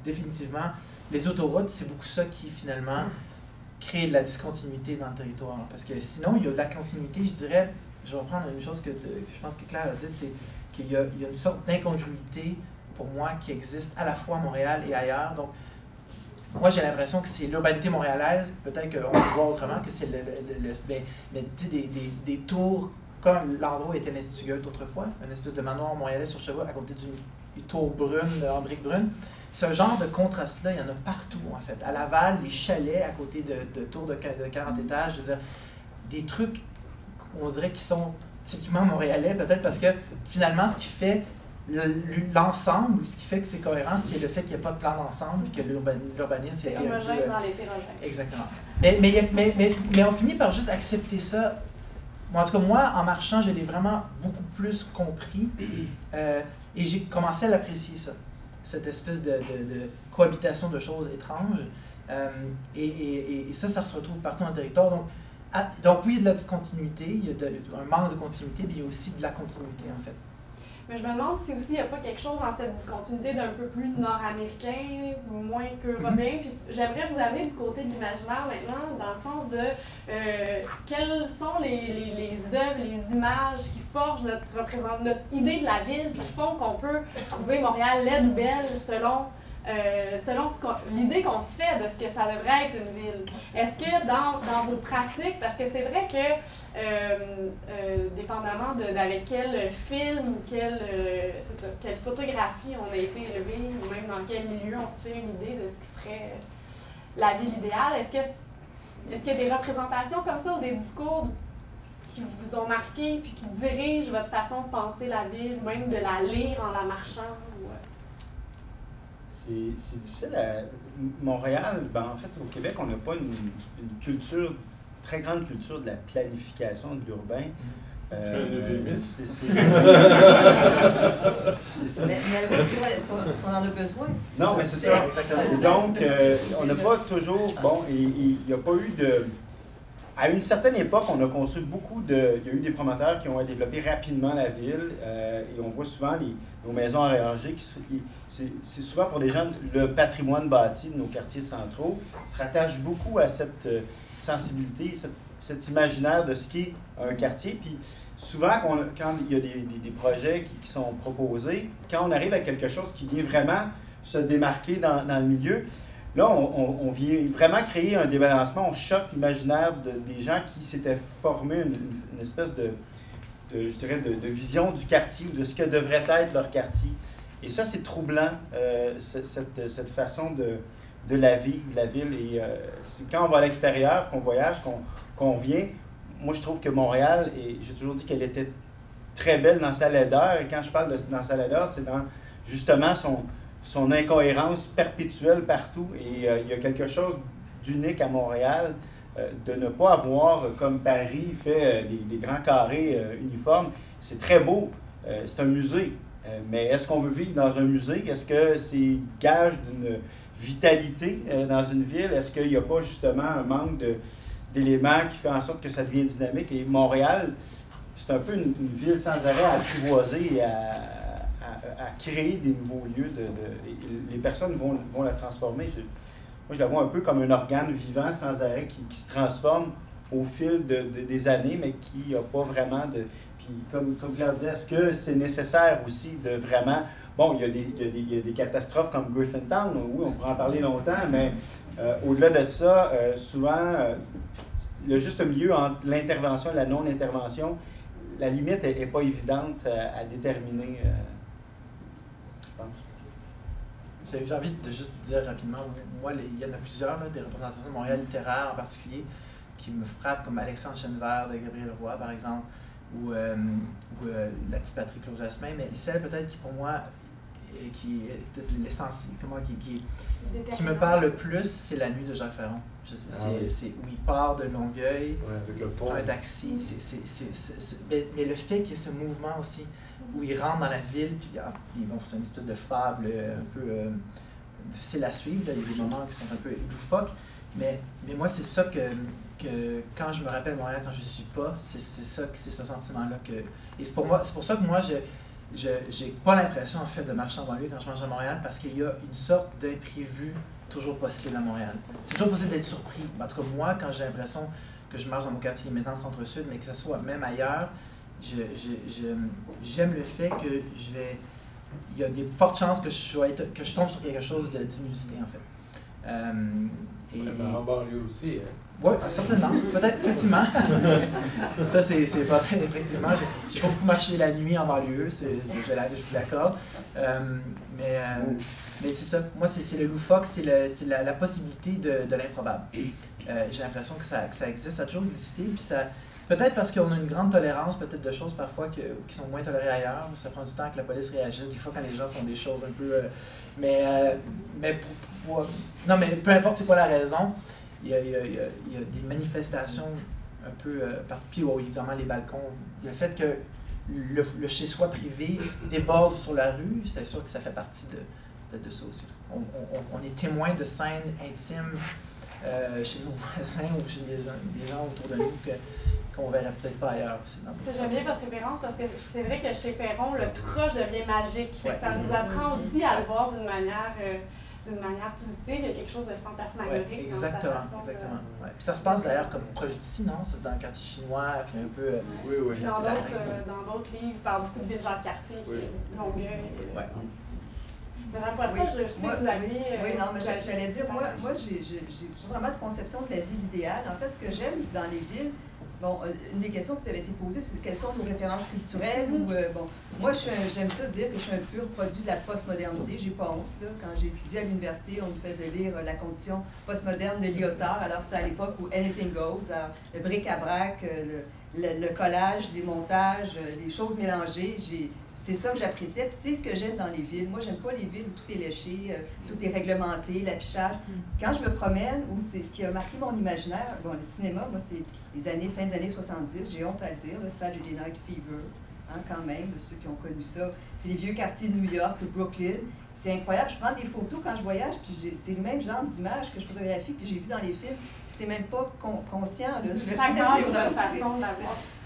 définitivement, les autoroutes, c'est beaucoup ça qui, finalement, créer de la discontinuité dans le territoire. Parce que sinon, il y a de la continuité, je dirais, je vais reprendre une chose que je pense que Claire a dit, c'est qu'il y a une sorte d'incongruité, pour moi, qui existe à la fois à Montréal et ailleurs. Donc, moi, j'ai l'impression que c'est l'urbanité montréalaise, peut-être qu'on peut voir autrement, que c'est mais tu sais, des tours, comme l'endroit où était l'Institut Goethe autrefois, une espèce de manoir montréalais sur Cheval, à côté d'une tour brune, en briques brunes. Ce genre de contraste-là, il y en a partout, en fait. À Laval, les chalets à côté de tours de 40 étages, je veux dire, des trucs, on dirait, qui sont typiquement montréalais, peut-être parce que, finalement, ce qui fait l'ensemble, ce qui fait que c'est cohérent, c'est le fait qu'il n'y a pas de plan d'ensemble et que l'urbanisme... C'est homogène dans l'hétérogène. Exactement. Mais on finit par juste accepter ça. En tout cas, moi, en marchant, je l'ai vraiment beaucoup plus compris et j'ai commencé à l'apprécier, ça. Cette espèce de cohabitation de choses étranges. Et ça se retrouve partout dans le territoire. Donc, Donc oui, il y a de la discontinuité, il y a un manque de continuité, mais il y a aussi de la continuité, en fait. Mais je me demande si aussi il n'y a pas quelque chose dans cette discontinuité d'un peu plus nord-américain, moins qu'européen. Puis j'aimerais vous amener du côté de l'imaginaire maintenant, dans le sens de quelles sont les œuvres, les images qui forgent notre idée de la ville, puis qui font qu'on peut trouver Montréal laide ou belle selon l'idée qu'on se fait de ce que ça devrait être une ville. Est-ce que dans vos pratiques, parce que c'est vrai que dépendamment d'avec quel film ou quelle photographie on a été élevé, ou même dans quel milieu on se fait une idée de ce qui serait la ville idéale, est-ce qu'il y a des représentations comme ça ou des discours qui vous ont marqué puis qui dirigent votre façon de penser la ville, même de la lire en la marchant? C'est difficile à... Montréal, en fait, au Québec, on n'a pas une culture, très grande culture de la planification de l'urbain. C'est un euphémisme. Mais est-ce qu'on en a besoin? Non, mais c'est ça. Donc, on n'a pas toujours... Bon, il n'y a pas eu de... À une certaine époque, on a construit beaucoup de... Il y a eu des promoteurs qui ont développé rapidement la ville et on voit souvent nos maisons enrayées. C'est souvent pour des gens, le patrimoine bâti de nos quartiers centraux se rattache beaucoup à cette sensibilité, cet imaginaire de ce qu'est un quartier. Puis souvent, quand il y a des projets qui sont proposés, quand on arrive à quelque chose qui vient vraiment se démarquer dans le milieu, là, on vient vraiment créer un débalancement, on choque l'imaginaire des gens qui s'étaient formés une espèce je dirais, de vision du quartier ou de ce que devrait être leur quartier. Et ça, c'est troublant, cette façon de la vivre, la ville. Et c'est quand on va à l'extérieur, qu'on voyage, qu'on vient, moi, je trouve que Montréal, et j'ai toujours dit qu'elle était très belle dans sa laideur. Et quand je parle dans sa laideur, c'est dans justement son incohérence perpétuelle partout. Et il y a quelque chose d'unique à Montréal, de ne pas avoir, comme Paris, fait des grands carrés uniformes. C'est très beau, c'est un musée. Mais est-ce qu'on veut vivre dans un musée? Est-ce que c'est gage d'une vitalité dans une ville? Est-ce qu'il n'y a pas justement un manque d'éléments qui fait en sorte que ça devient dynamique? Et Montréal, c'est un peu une ville sans arrêt à apprivoiser et à créer des nouveaux lieux. Les personnes vont la transformer. Moi, je la vois un peu comme un organe vivant sans arrêt qui se transforme au fil des années, mais qui n'a pas vraiment de... Puis, comme Claire disait, est-ce que c'est nécessaire aussi de vraiment... Bon, il y a des catastrophes comme Griffintown, oui, on pourra en parler longtemps, mais au-delà de ça, souvent, le juste milieu entre l'intervention et la non-intervention, la limite n'est pas évidente à déterminer, je pense. J'ai envie de juste dire rapidement, moi, il y en a plusieurs, là, des représentations de Montréal littéraire en particulier, qui me frappent, comme Alexandre Chenevert de Gabriel Roy, par exemple, ou La petite patrie Claude Jasmin, mais celle peut-être qui, pour moi, qui est peut-être l'essentiel, qui me parle le plus, c'est La nuit de Jacques Ferron. C'est où il part de Longueuil, avec le pont. prend un taxi, mais le fait qu'il y ait ce mouvement aussi, où il rentre dans la ville, puis bon, c'est une espèce de fable un peu difficile à suivre, là. Il y a des moments qui sont un peu loufoques, mais moi, c'est ça que quand je me rappelle Montréal, quand je ne suis pas, c'est ce sentiment-là que... Et c'est pour ça que moi, j'ai pas l'impression, en fait, de marcher en banlieue quand je marche à Montréal, parce qu'il y a une sorte d'imprévu toujours possible à Montréal. C'est toujours possible d'être surpris. En tout cas, moi, quand j'ai l'impression que je marche dans mon quartier, maintenant centre-sud, mais que ce soit même ailleurs, j'aime le fait que il y a des fortes chances que je tombe sur quelque chose d'inusité, en fait. En banlieue aussi, hein? Oui, certainement. Peut-être, effectivement. Ça, c'est pas vrai, effectivement. J'ai pas beaucoup marché la nuit en banlieue, je vous l'accorde. Mais c'est ça. Moi, c'est le loufoque, c'est la possibilité de l'improbable. J'ai l'impression que ça existe, ça a toujours existé. Puis peut-être parce qu'on a une grande tolérance, peut-être de choses parfois qui sont moins tolérées ailleurs. Ça prend du temps que la police réagisse, des fois quand les gens font des choses un peu... non, mais peu importe c'est quoi la raison, il y a des manifestations un peu particulières, évidemment les balcons. Le fait que le chez-soi privé déborde sur la rue, c'est sûr que ça fait partie de ça aussi. On est témoin de scènes intimes chez nos voisins ou chez des gens autour de nous qu'on verrait peut-être pas ailleurs. J'aime bien votre référence parce que c'est vrai que chez Perron, le tout croche devient magique. Ça nous apprend aussi à le voir d'une manière positive. Il y a quelque chose de fantasmagorique. Ouais, exactement. Ouais. Puis ça se passe d'ailleurs comme proche d'ici, non? C'est dans le quartier chinois, puis un peu... Oui. Dans d'autres livres, il parle beaucoup de villes genre quartier, Longueuil. Ouais. Madame Poitras, je sais que vous aviez... Oui, non, mais j'allais dire, moi j'ai pas vraiment de conception de la ville idéale. En fait, ce que j'aime dans les villes, bon, une des questions qui t'avait été posée, c'est quelles sont nos références culturelles ou, bon, moi, j'aime ça dire que je suis un pur produit de la postmodernité. J'ai pas honte, là. Quand j'ai étudié à l'université, on nous faisait lire La condition postmoderne de Lyotard. Alors, c'était à l'époque où anything goes. Alors, le bric-à-brac, le collage, les montages, les choses mélangées. C'est ça que j'appréciais, puis c'est ce que j'aime dans les villes. Moi, j'aime pas les villes où tout est léché, tout est réglementé, l'affichage. Quand je me promène, où c'est ce qui a marqué mon imaginaire, bon, le cinéma, moi, c'est fin des années 70, j'ai honte à le dire, le Saturday Night Fever, hein, quand même, ceux qui ont connu ça. C'est les vieux quartiers de New York, de Brooklyn. C'est incroyable, je prends des photos quand je voyage, puis c'est le même genre d'image que je photographie, que j'ai vu dans les films, puis c'est même pas conscient, là. Le film, c'est vraiment...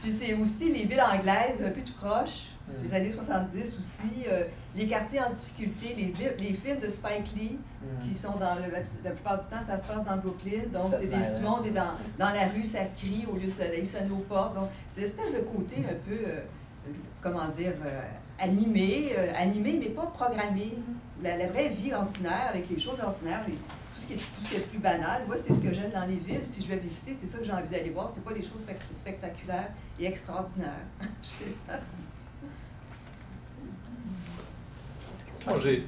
Puis c'est aussi les villes anglaises, un peu tout croche, les années 70 aussi, les quartiers en difficulté, les films de Spike Lee, qui sont la plupart du temps, ça se passe dans Brooklyn, donc c'est du monde est dans la rue, ça crie au lieu d'aller sonner aux portes, donc c'est l'espèce de côté un peu, comment dire, animé, mais pas programmé, la vraie vie ordinaire, avec les choses ordinaires, tout ce qui est plus banal. Moi, c'est ce que j'aime dans les villes. Si je vais visiter, c'est ça que j'ai envie d'aller voir. C'est pas des choses spectaculaires et extraordinaires. Moi, j'ai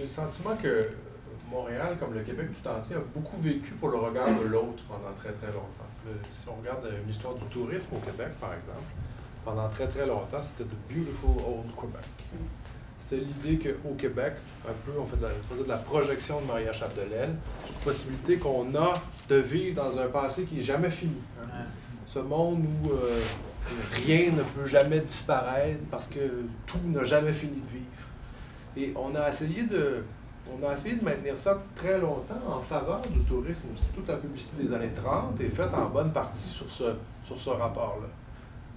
le sentiment que Montréal, comme le Québec tout entier, a beaucoup vécu pour le regard de l'autre pendant très, très longtemps. Si on regarde une histoire du tourisme au Québec, par exemple, pendant très, très longtemps, c'était The Beautiful Old Quebec. C'était l'idée qu'au Québec, un peu, on faisait de la projection de Maria Chapdelaine, une possibilité qu'on a de vivre dans un passé qui n'est jamais fini. Hein. Ce monde où rien ne peut jamais disparaître parce que tout n'a jamais fini de vivre. Et on a essayé de maintenir ça très longtemps en faveur du tourisme aussi. Toute la publicité des années 30 est faite en bonne partie sur ce rapport-là.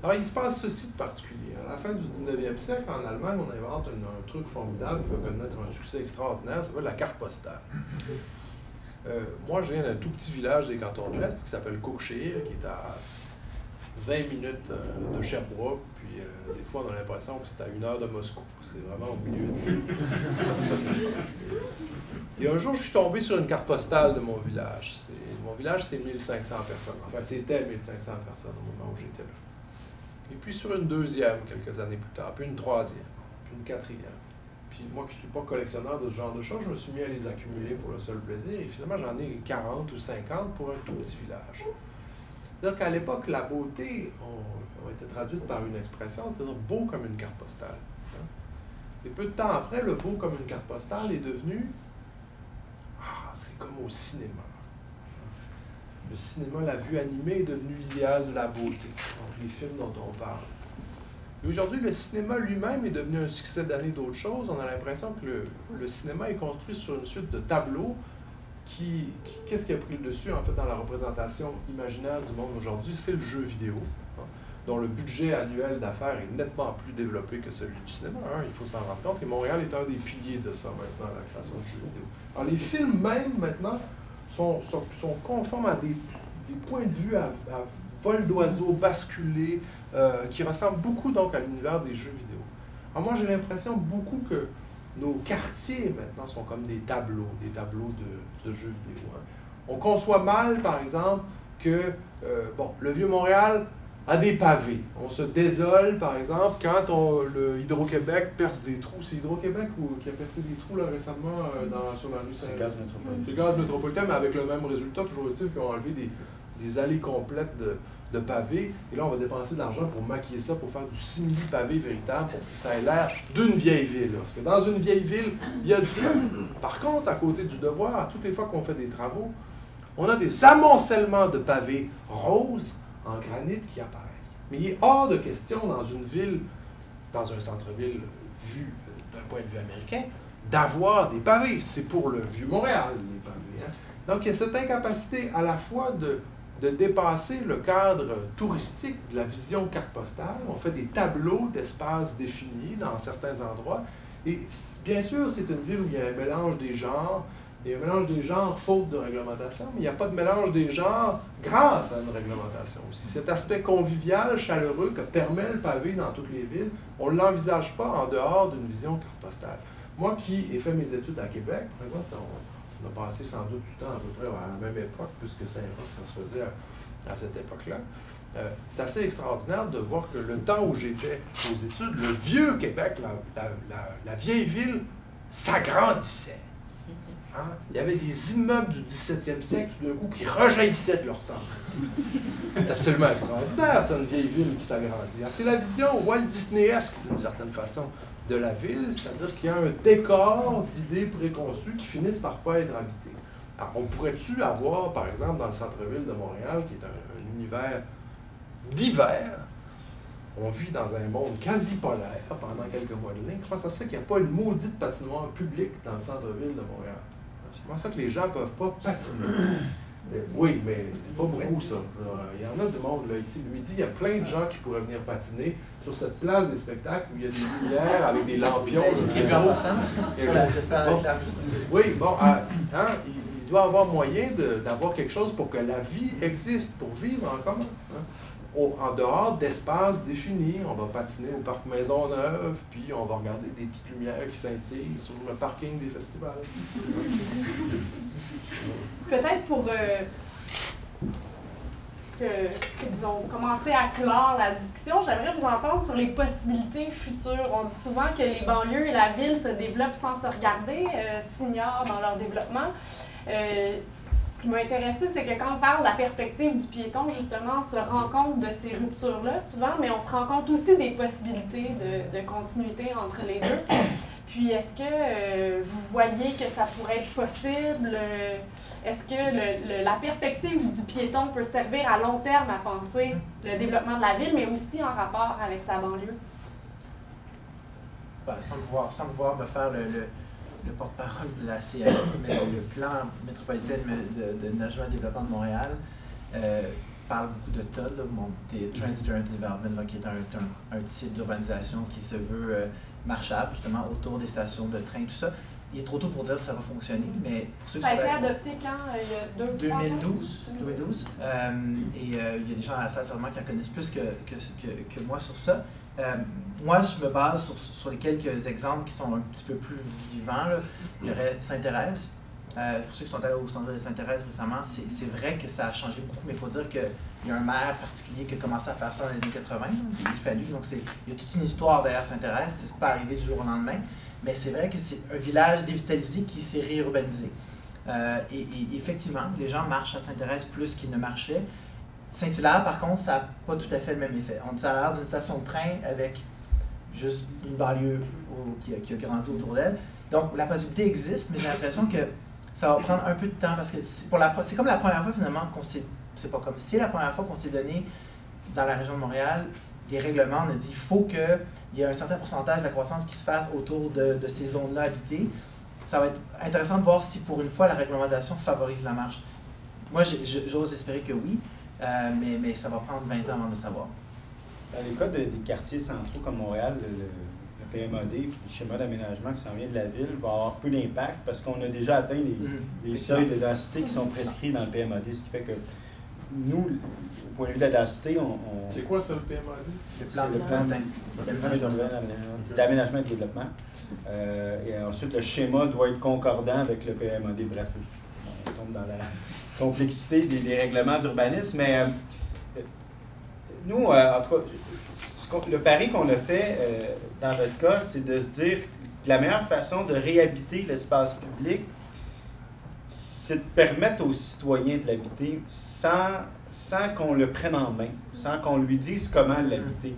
Alors, il se passe ceci de particulier. À la fin du 19e siècle, en Allemagne, on invente un truc formidable qui va connaître un succès extraordinaire, ça s'appelle la carte postale. Moi, je viens d'un tout petit village des cantons de l'Est qui s'appelle Courchire, qui est à 20 minutes de Sherbrooke, puis des fois, on a l'impression que c'est à 1 heure de Moscou. C'est vraiment au milieu. Et un jour, je suis tombé sur une carte postale de mon village. Mon village, c'est 1500 personnes. Enfin, c'était 1500 personnes au moment où j'étais là. Et puis sur une deuxième, quelques années plus tard, puis une troisième, puis une quatrième. Puis moi qui ne suis pas collectionneur de ce genre de choses, je me suis mis à les accumuler pour le seul plaisir. Et finalement, j'en ai 40 ou 50 pour un tout petit village. C'est-à-dire qu'à l'époque, la beauté a été traduite par une expression, c'est-à-dire beau comme une carte postale. Et peu de temps après, le beau comme une carte postale est devenu, c'est comme au cinéma. Le cinéma, la vue animée est devenue l'idéal de la beauté. Donc, les films dont on parle. Et aujourd'hui, le cinéma lui-même est devenu un succès d'année d'autres choses. On a l'impression que le cinéma est construit sur une suite de tableaux qu'est-ce qui a pris le dessus, en fait, dans la représentation imaginaire du monde aujourd'hui? C'est le jeu vidéo, hein, dont le budget annuel d'affaires est nettement plus développé que celui du cinéma. Hein, il faut s'en rendre compte. Et Montréal est un des piliers de ça, maintenant, la création de jeux vidéo. Alors, les films, même, maintenant, sont conformes à des points de vue à vol d'oiseau basculés qui ressemblent beaucoup donc à l'univers des jeux vidéo. Alors moi j'ai l'impression beaucoup que nos quartiers maintenant sont comme des tableaux de jeux vidéo. Hein. On conçoit mal par exemple que le Vieux-Montréal a des pavés. On se désole par exemple quand le Hydro-Québec perce des trous. C'est Hydro-Québec qui a percé des trous là, récemment sur la rue C'est Gaz Métropolitain. C'est Gaz Métropolitain, mais avec le même résultat, toujours est-il qu'ils ont enlevé des allées complètes de pavés. Et là, on va dépenser de l'argent pour maquiller ça, pour faire du simili-pavé véritable, pour que ça ait l'air d'une vieille ville. Parce que dans une vieille ville, il y a du pavé. Par contre, à côté du devoir, toutes les fois qu'on fait des travaux, on a des amoncellements de pavés roses en granit qui apparaissent. Mais il est hors de question dans une ville, dans un centre-ville vu d'un point de vue américain, d'avoir des pavés. C'est pour le Vieux-Montréal, les pavés. Hein? Donc, il y a cette incapacité à la fois de dépasser le cadre touristique de la vision carte postale. On fait des tableaux d'espaces définis dans certains endroits. Et bien sûr, c'est une ville où il y a un mélange des genres. Il y a un mélange des genres faute de réglementation, mais il n'y a pas de mélange des genres grâce à une réglementation aussi. Cet aspect convivial, chaleureux que permet le pavé dans toutes les villes, on ne l'envisage pas en dehors d'une vision carte postale. Moi qui ai fait mes études à Québec, par exemple, on a passé sans doute du temps à peu près à la même époque, puisque Saint-Roch, ça se faisait à cette époque-là. C'est assez extraordinaire de voir que le temps où j'étais aux études, le vieux Québec, la vieille ville, s'agrandissait. Hein? Il y avait des immeubles du 17e siècle, tout d'un coup, qui rejaillissaient de leur centre. C'est absolument extraordinaire, c'est une vieille ville qui s'agrandit. C'est la vision Walt Disneyesque, d'une certaine façon, de la ville, c'est-à-dire qu'il y a un décor d'idées préconçues qui finissent par pas être habitées. Alors, on pourrait-tu avoir, par exemple, dans le centre-ville de Montréal, qui est un univers d'hiver, on vit dans un monde quasi polaire pendant quelques mois de l'année, comment ça se fait qu'il n'y a pas une maudite patinoire publique dans le centre-ville de Montréal? Comment ça que les gens ne peuvent pas patiner? Oui, mais c'est pas beaucoup ça. Il y en a du monde là, ici. Lui dit, il y a plein de gens qui pourraient venir patiner sur cette place des spectacles où il y a des lumières avec des lampions. Oui, bon, hein, il doit y avoir moyen d'avoir quelque chose pour que la vie existe, pour vivre en commun. Hein. En dehors d'espaces définis, on va patiner au parc Maisonneuve, puis on va regarder des petites lumières qui scintillent sur le parking des festivals. Peut-être pour disons, commencer à clore la discussion, j'aimerais vous entendre sur les possibilités futures. On dit souvent que les banlieues et la ville se développent sans se regarder, s'ignorent dans leur développement. Ce qui m'a intéressé, c'est que quand on parle de la perspective du piéton, justement, on se rend compte de ces ruptures-là souvent, mais on se rend compte aussi des possibilités de continuité entre les deux. Puis, est-ce que vous voyez que ça pourrait être possible? Est-ce que la perspective du piéton peut servir à long terme à penser le développement de la ville, mais aussi en rapport avec sa banlieue? Ben, sans me voir me faire le porte-parole de la CAE, mais le plan métropolitain de Management et Développement de Montréal parle beaucoup de TOD, Transit Oriented Development, là, qui est un type d'urbanisation qui se veut marchable, justement, autour des stations de train, tout ça. Il est trop tôt pour dire si ça va fonctionner, mais pour ceux qui ça a été adopté quand? Il y a 2012. Et il y a des gens à la salle certainement qui en connaissent plus que moi sur ça. Moi, je me base sur les quelques exemples qui sont un petit peu plus vivants. Là. Il y aurait Sainte-Thérèse. Pour ceux qui sont allés au centre de Sainte-Thérèse récemment, c'est vrai que ça a changé beaucoup, mais il faut dire qu'il y a un maire particulier qui a commencé à faire ça dans les années 80. Il fallu, donc il y a toute une histoire derrière Sainte-Thérèse. C'est pas arrivé du jour au lendemain, mais c'est vrai que c'est un village dévitalisé qui s'est réurbanisé. Et effectivement, les gens marchent à Sainte-Thérèse plus qu'ils ne marchaient. Saint-Hilaire, par contre, ça n'a pas tout à fait le même effet. On a l'air d'une station de train avec juste une banlieue qui a grandi autour d'elle. Donc, la possibilité existe, mais j'ai l'impression que ça va prendre un peu de temps parce que c'est comme la première fois finalement qu'on s'est... C'est pas comme c'est la première fois qu'on s'est donné dans la région de Montréal des règlements. On a dit qu'il faut qu'il y ait un certain pourcentage de la croissance qui se fasse autour de ces zones-là habitées. Ça va être intéressant de voir si pour une fois la réglementation favorise la marche. Moi, j'ose espérer que oui. Mais ça va prendre 20 ans avant de savoir. Dans les cas des quartiers centraux comme Montréal, le PMAD, le schéma d'aménagement qui s'en vient de la ville, va avoir peu d'impact parce qu'on a déjà atteint les seuils de densité qui sont prescrits dans le PMAD, ce qui fait que nous, au point de vue de la densité, C'est quoi ça, le PMAD? Le plan d'aménagement et de développement. Et ensuite, le schéma doit être concordant avec le PMAD. Bref, on tombe dans la complexité des règlements d'urbanisme, mais nous, en tout cas, le pari qu'on a fait dans notre cas, c'est de se dire que la meilleure façon de réhabiter l'espace public, c'est de permettre aux citoyens de l'habiter sans qu'on le prenne en main, sans qu'on lui dise comment l'habiter.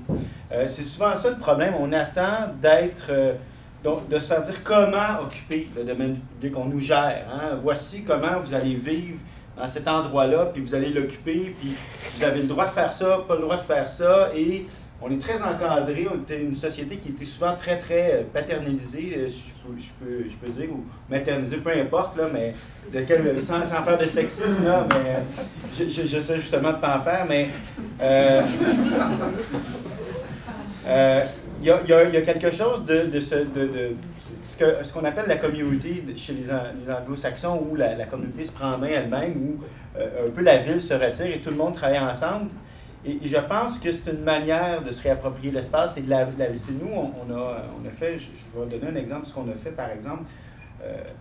C'est souvent ça le problème, on attend de se faire dire comment occuper le domaine public, on nous gère. Hein? Voici comment vous allez vivre dans cet endroit-là, puis vous allez l'occuper, puis vous avez le droit de faire ça, pas le droit de faire ça, et on est très encadré, on était une société qui était souvent très, très paternalisée, si je peux dire, ou maternisée, peu importe, là, mais sans faire de sexisme, là, mais j'essaie justement de ne pas en faire, mais il y a quelque chose de ce qu'on appelle la communauté chez les anglo-saxons, où la communauté se prend en main elle-même, où un peu la ville se retire et tout le monde travaille ensemble. Et je pense que c'est une manière de se réapproprier l'espace et de la visiter. Nous, on a fait, je vais donner un exemple de ce qu'on a fait, par exemple,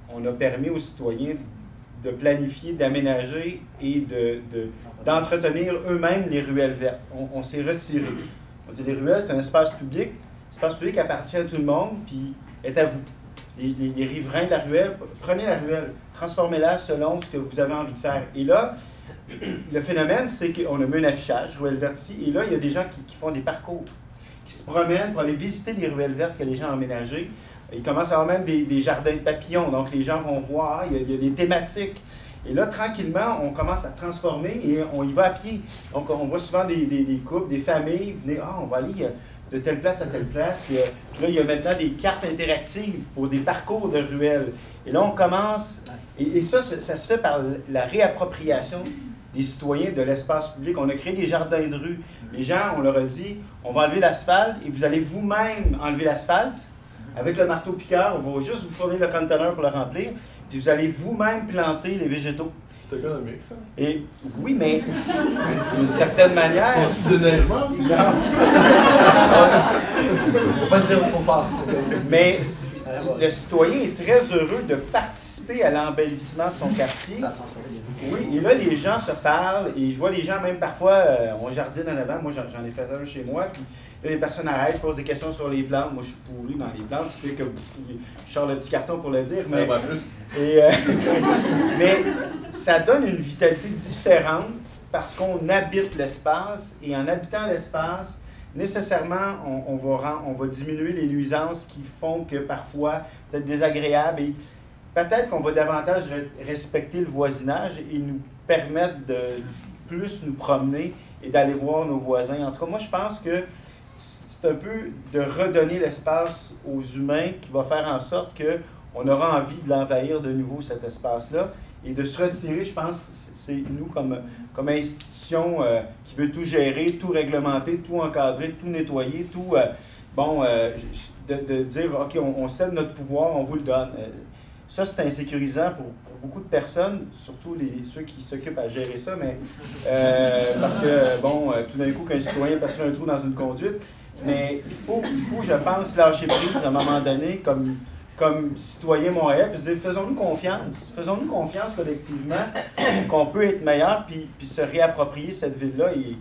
on a permis aux citoyens de planifier, d'aménager et d'entretenir eux-mêmes les ruelles vertes. On s'est retiré. On dit les ruelles, c'est un espace public. L'espace public appartient à tout le monde, puis est à vous. Les riverains de la ruelle, prenez la ruelle, transformez-la selon ce que vous avez envie de faire. Et là, le phénomène, c'est qu'on a mis un affichage, ruelle verte ici, et là, il y a des gens qui font des parcours, qui se promènent pour aller visiter les ruelles vertes que les gens ont aménagées. Ils commencent à avoir même des jardins de papillons, donc les gens vont voir, il y a des thématiques. Et là, tranquillement, on commence à transformer et on y va à pied. Donc, on voit souvent des couples, des familles, venez, on va aller de telle place à telle place. Puis là, il y a maintenant des cartes interactives pour des parcours de ruelles. Et là, on commence, et ça se fait par la réappropriation des citoyens de l'espace public. On a créé des jardins de rue. Les gens, on leur a dit, on va enlever l'asphalte et vous allez vous-même enlever l'asphalte. Avec le marteau-piqueur, on va juste vous fournir le conteneur pour le remplir, puis vous allez vous-même planter les végétaux. C'est économique, ça. Et oui, mais d'une certaine manière... Faut du déneigement aussi? Non. Faut pas dire trop fort. Mais le citoyen est très heureux de participer à l'embellissement de son quartier. Ça a transformé les rues. Oui, et là, les gens se parlent, et je vois les gens, même parfois, on jardine en avant. Moi, j'en ai fait un chez moi, puis là, les personnes arrêtent, posent des questions sur les plantes. Moi, je suis pourri dans les plantes, ce qui fait que je sors le petit carton pour le dire. Mais, mais ça donne une vitalité différente parce qu'on habite l'espace, et en habitant l'espace, nécessairement, on va diminuer les nuisances qui font que parfois, peut-être désagréables, et peut-être qu'on va davantage respecter le voisinage et nous permettre de plus nous promener et d'aller voir nos voisins. En tout cas, moi, je pense que c'est un peu de redonner l'espace aux humains qui va faire en sorte qu'on aura envie de l'envahir de nouveau, cet espace-là. Et de se retirer, je pense, c'est nous, comme institution qui veut tout gérer, tout réglementer, tout encadrer, tout nettoyer, tout... de dire, OK, on cède notre pouvoir, on vous le donne. Ça, c'est insécurisant pour beaucoup de personnes, surtout ceux qui s'occupent à gérer ça, mais parce que, tout d'un coup, qu'un citoyen passe un trou dans une conduite, mais il faut, je pense, lâcher prise à un moment donné, comme citoyen montréalais, puis se dire, faisons-nous confiance collectivement, qu'on peut être meilleur, puis se réapproprier cette ville-là, et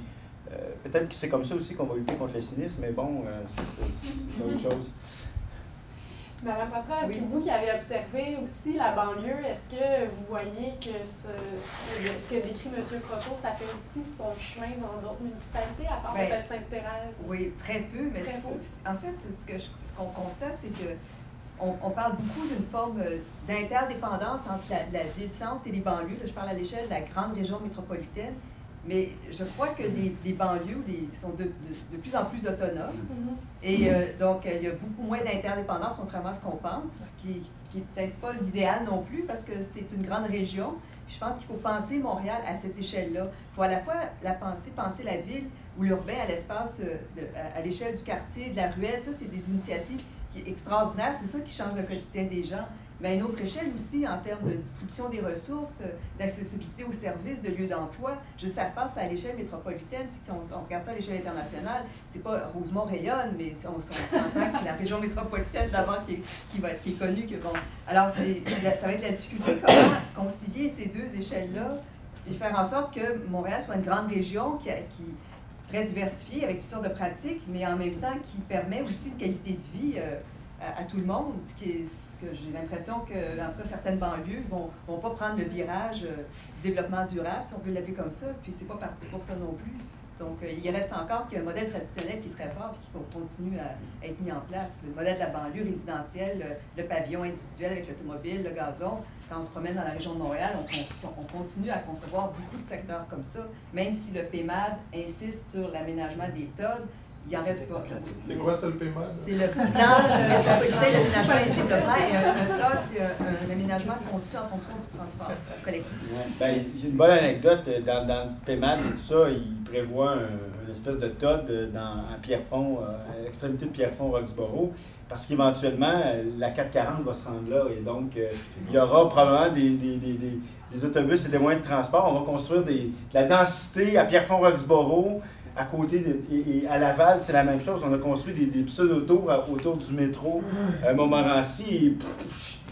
peut-être que c'est comme ça aussi qu'on va lutter contre le cynisme, mais bon, c'est autre chose. Madame Poitras, oui. Vous qui avez observé aussi la banlieue, est-ce que vous voyez que ce que décrit M. Croteau, ça fait aussi son chemin dans d'autres municipalités, à part peut-être Sainte-Thérèse? Oui, très peu, mais en fait, ce qu'on constate, c'est que on parle beaucoup d'une forme d'interdépendance entre la ville-centre et les banlieues. Là, je parle à l'échelle de la grande région métropolitaine. Mais je crois que les banlieues sont de plus en plus autonomes. Mm-hmm. Et donc, il y a beaucoup moins d'interdépendance, contrairement à ce qu'on pense, ce qui n'est peut-être pas l'idéal non plus, parce que c'est une grande région. Puis je pense qu'il faut penser Montréal à cette échelle-là. Il faut à la fois penser la ville ou l'urbain à l'espace, à l'échelle du quartier, de la ruelle. Ça, c'est des initiatives extraordinaires. C'est ça qui change le quotidien des gens. Mais à une autre échelle aussi, en termes de distribution des ressources, d'accessibilité aux services, de lieux d'emploi. Ça se passe à l'échelle métropolitaine, puis si on regarde ça à l'échelle internationale, c'est pas Rosemont rayonne, mais on s'entend que c'est la région métropolitaine d'abord qui est connue. Alors, ça va être la difficulté, comment concilier ces deux échelles-là et faire en sorte que Montréal soit une grande région qui très diversifiée, avec toutes sortes de pratiques, mais en même temps qui permet aussi une qualité de vie à tout le monde, ce que j'ai l'impression que, en tout cas, certaines banlieues vont pas prendre le virage du développement durable, si on peut l'appeler comme ça, puis c'est pas parti pour ça non plus. Donc, il reste encore qu'un modèle traditionnel qui est très fort et qui continue à être mis en place. Le modèle de la banlieue résidentielle, le pavillon individuel avec l'automobile, le gazon. Quand on se promène dans la région de Montréal, on continue à concevoir beaucoup de secteurs comme ça, même si le PMAD insiste sur l'aménagement des TOD. il en reste pas. C'est quoi ça, le PMAD? C'est le plan d'aménagement et de développement et un TOD, c'est un aménagement conçu en fonction du transport collectif. Ben, j'ai une bonne anecdote. Dans le PMAD et tout ça, il prévoit une espèce de TOD à Pierrefonds, à l'extrémité de Pierrefonds-Roxborough, parce qu'éventuellement, la 440 va se rendre là. Et donc, il y aura probablement des autobus et des moyens de transport. On va construire de la densité à Pierrefonds-Roxborough. À côté et à Laval, c'est la même chose. On a construit des pseudo-tours autour du métro Montmorency.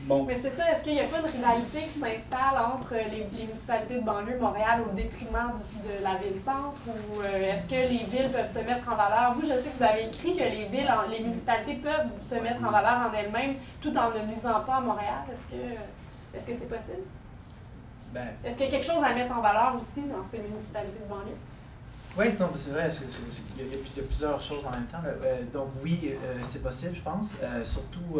Bon. Mais c'est ça, est-ce qu'il n'y a pas une rivalité qui s'installe entre les municipalités de banlieue Montréal au détriment de la ville-centre? Ou est-ce que les villes peuvent se mettre en valeur? Vous, je sais que vous avez écrit que les municipalités peuvent se mettre en valeur en elles-mêmes tout en ne nuisant pas à Montréal. Est-ce que c'est possible? Ben, est-ce qu'il y a quelque chose à mettre en valeur aussi dans ces municipalités de banlieue? Oui, c'est vrai, il y a plusieurs choses en même temps. Donc oui, c'est possible, je pense. Surtout,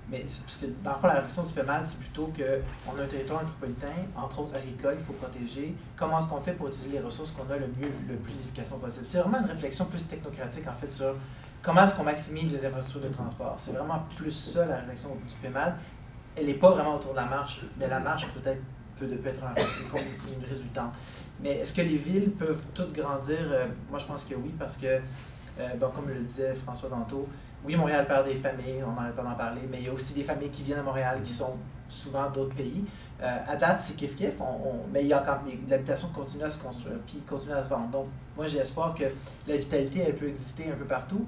mais parce que dans le fond, la réflexion du PMAD, c'est plutôt qu'on a un territoire métropolitain, entre autres agricole, il faut protéger. Comment est-ce qu'on fait pour utiliser les ressources qu'on a le plus efficacement possible? C'est vraiment une réflexion plus technocratique, en fait, sur comment est-ce qu'on maximise les infrastructures de transport. C'est vraiment plus ça, la réflexion du PMAD. Elle n'est pas vraiment autour de la marche, mais la marche peut-être peut être une résultante. Mais est-ce que les villes peuvent toutes grandir? Moi, je pense que oui, parce que, bon, comme le disait François tantôt, oui, Montréal perd des familles, on n'arrête pas d'en parler, mais il y a aussi des familles qui viennent à Montréal qui sont souvent d'autres pays. À date, c'est kiff-kiff, mais il y a quand même l'habitation continue à se construire, puis continue à se vendre. Donc, moi, j'ai espoir que la vitalité, elle peut exister un peu partout.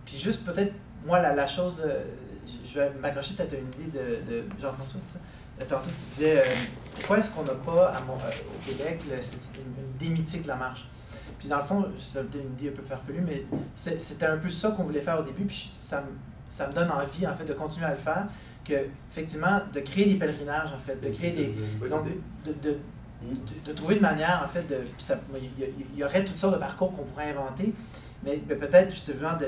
Puis juste peut-être, moi, la chose, je vais m'accrocher peut-être à une idée de Jean-François, c'est ça? Tantôt qui disait pourquoi est-ce qu'on n'a pas au Québec une idée mythique de la marche? Puis dans le fond, c'est une idée un peu farfelue, mais c'était un peu ça qu'on voulait faire au début, puis ça me donne envie en fait de continuer à le faire, que effectivement de créer des pèlerinages en fait, de créer de trouver une manière en fait il y aurait toutes sortes de parcours qu'on pourrait inventer, mais peut-être justement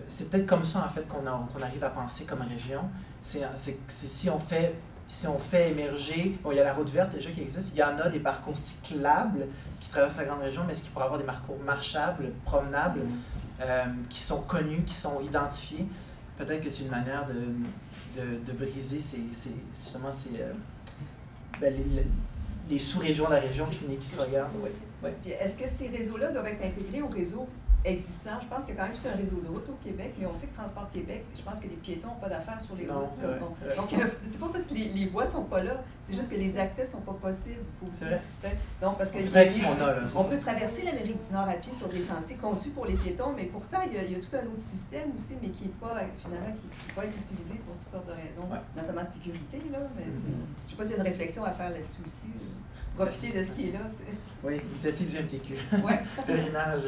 c'est peut-être comme ça en fait qu'on arrive à penser comme région. C'est si on fait émerger, bon, il y a la route verte déjà qui existe, il y en a des parcours cyclables qui traversent la grande région, mais est-ce qu'il pourrait y avoir des parcours marchables, promenables, qui sont connus, qui sont identifiés? Peut-être que c'est une manière de briser les sous-régions de la région qui se regardent. Ouais. Puis est-ce que ces réseaux-là doivent être intégrés au réseau existant? Je pense qu'il y a quand même tout un réseau de routes au Québec, mais on sait que Transport Québec, je pense que les piétons n'ont pas d'affaires sur les routes. Donc, c'est pas parce que les voies sont pas là, c'est juste que les accès sont pas possibles. Donc, parce que on peut traverser l'Amérique du Nord à pied sur des sentiers conçus pour les piétons, mais pourtant, il y a tout un autre système aussi, mais qui n'est pas, finalement, qui va être utilisé pour toutes sortes de raisons, notamment de sécurité, là, mais je ne sais pas s'il y a une réflexion à faire là-dessus aussi. Profiter de ce qui est là. Oui, initiative du MTQ. Oui. Pèlerinage.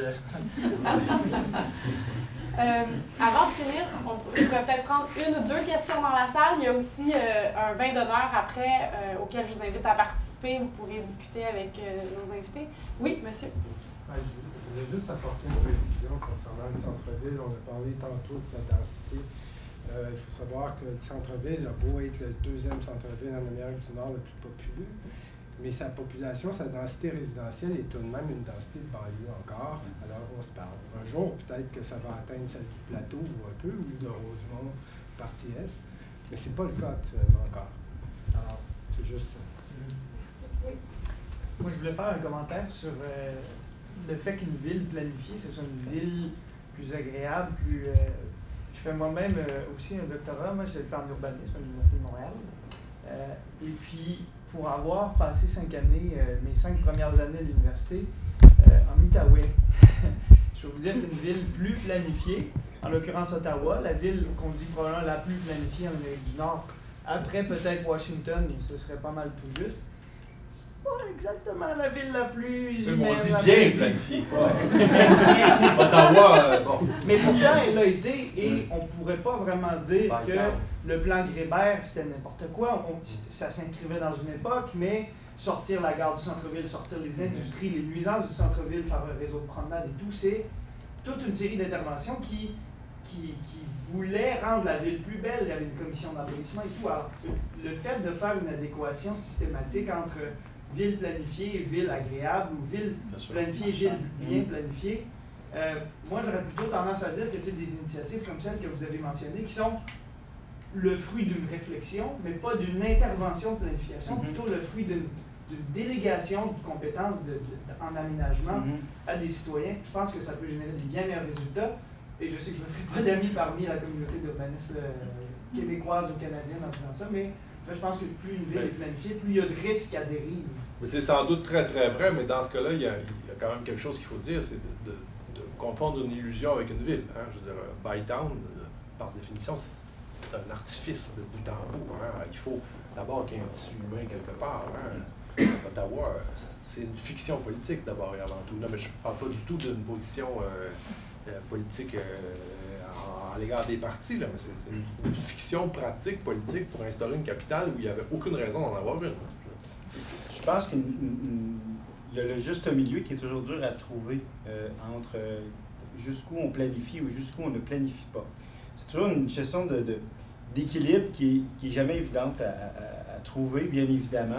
Avant de finir, on pourrait peut-être prendre une ou deux questions dans la salle. Il y a aussi un vin d'honneur après auquel je vous invite à participer. Vous pourrez discuter avec nos invités. Oui, monsieur. Je voulais juste apporter une précision concernant le centre-ville. On a parlé tantôt de sa densité. Il faut savoir que le centre-ville a beau être le deuxième centre-ville en Amérique du Nord le plus populeux, mais sa population, sa densité résidentielle est tout de même une densité de banlieue encore, alors on se parle. Un jour, peut-être que ça va atteindre celle du plateau ou un peu, ou de Rosemont, partie Est, mais c'est pas le cas actuellement encore. Alors, c'est juste ça. Oui. Moi, je voulais faire un commentaire sur le fait qu'une ville planifiée, ce soit une ville plus agréable, plus... je fais moi-même aussi un doctorat, moi je le fais en urbanisme à l'Université de Montréal. Et puis, pour avoir passé 5 années, mes 5 premières années à l'université, en Outaouais, je peux vous dire qu'une ville plus planifiée, en l'occurrence Ottawa, la ville qu'on dit probablement la plus planifiée en Amérique du Nord, après peut-être Washington, ce serait pas mal tout juste. C'est pas exactement la ville la plus humaine. On dit bien planifiée. Ottawa, bon. Mais pourtant, elle a été, et on pourrait pas vraiment dire que le plan Grébert, c'était n'importe quoi. Ça s'inscrivait dans une époque, mais sortir la gare du centre-ville, sortir les industries, les nuisances du centre-ville, faire un réseau de promenade et tout, c'est toute une série d'interventions qui voulaient rendre la ville plus belle. Il y avait une commission d'embellissement et tout. Alors, le fait de faire une adéquation systématique entre ville planifiée, ville agréable, ou ville planifiée, ville bien planifiée. Moi, j'aurais plutôt tendance à dire que c'est des initiatives comme celles que vous avez mentionnées qui sont le fruit d'une réflexion, mais pas d'une intervention de planification, plutôt le fruit d'une délégation de compétences en aménagement à des citoyens. Je pense que ça peut générer des bien meilleurs résultats. Et je sais que je ne me ferai pas d'amis parmi la communauté d'urbanistes québécoise ou canadienne en disant ça, mais je pense que plus une ville est planifiée, plus il y a de risques à dérive. C'est sans doute très très vrai, mais dans ce cas-là, il y a quand même quelque chose qu'il faut dire, c'est de confondre une illusion avec une ville. Hein? Je veux dire, Bytown, par définition, c'est un artifice de bout en bout. Hein? Il faut d'abord qu'il y ait un tissu humain quelque part. Hein? Ottawa, c'est une fiction politique d'abord et avant tout. Là, mais je ne parle pas du tout d'une position politique à l'égard des partis, là, mais c'est une fiction pratique politique pour instaurer une capitale où il n'y avait aucune raison d'en avoir une. Je pense qu'il y a le juste milieu qui est toujours dur à trouver entre jusqu'où on planifie ou jusqu'où on ne planifie pas. C'est toujours une question d'équilibre qui est jamais évidente à trouver, bien évidemment.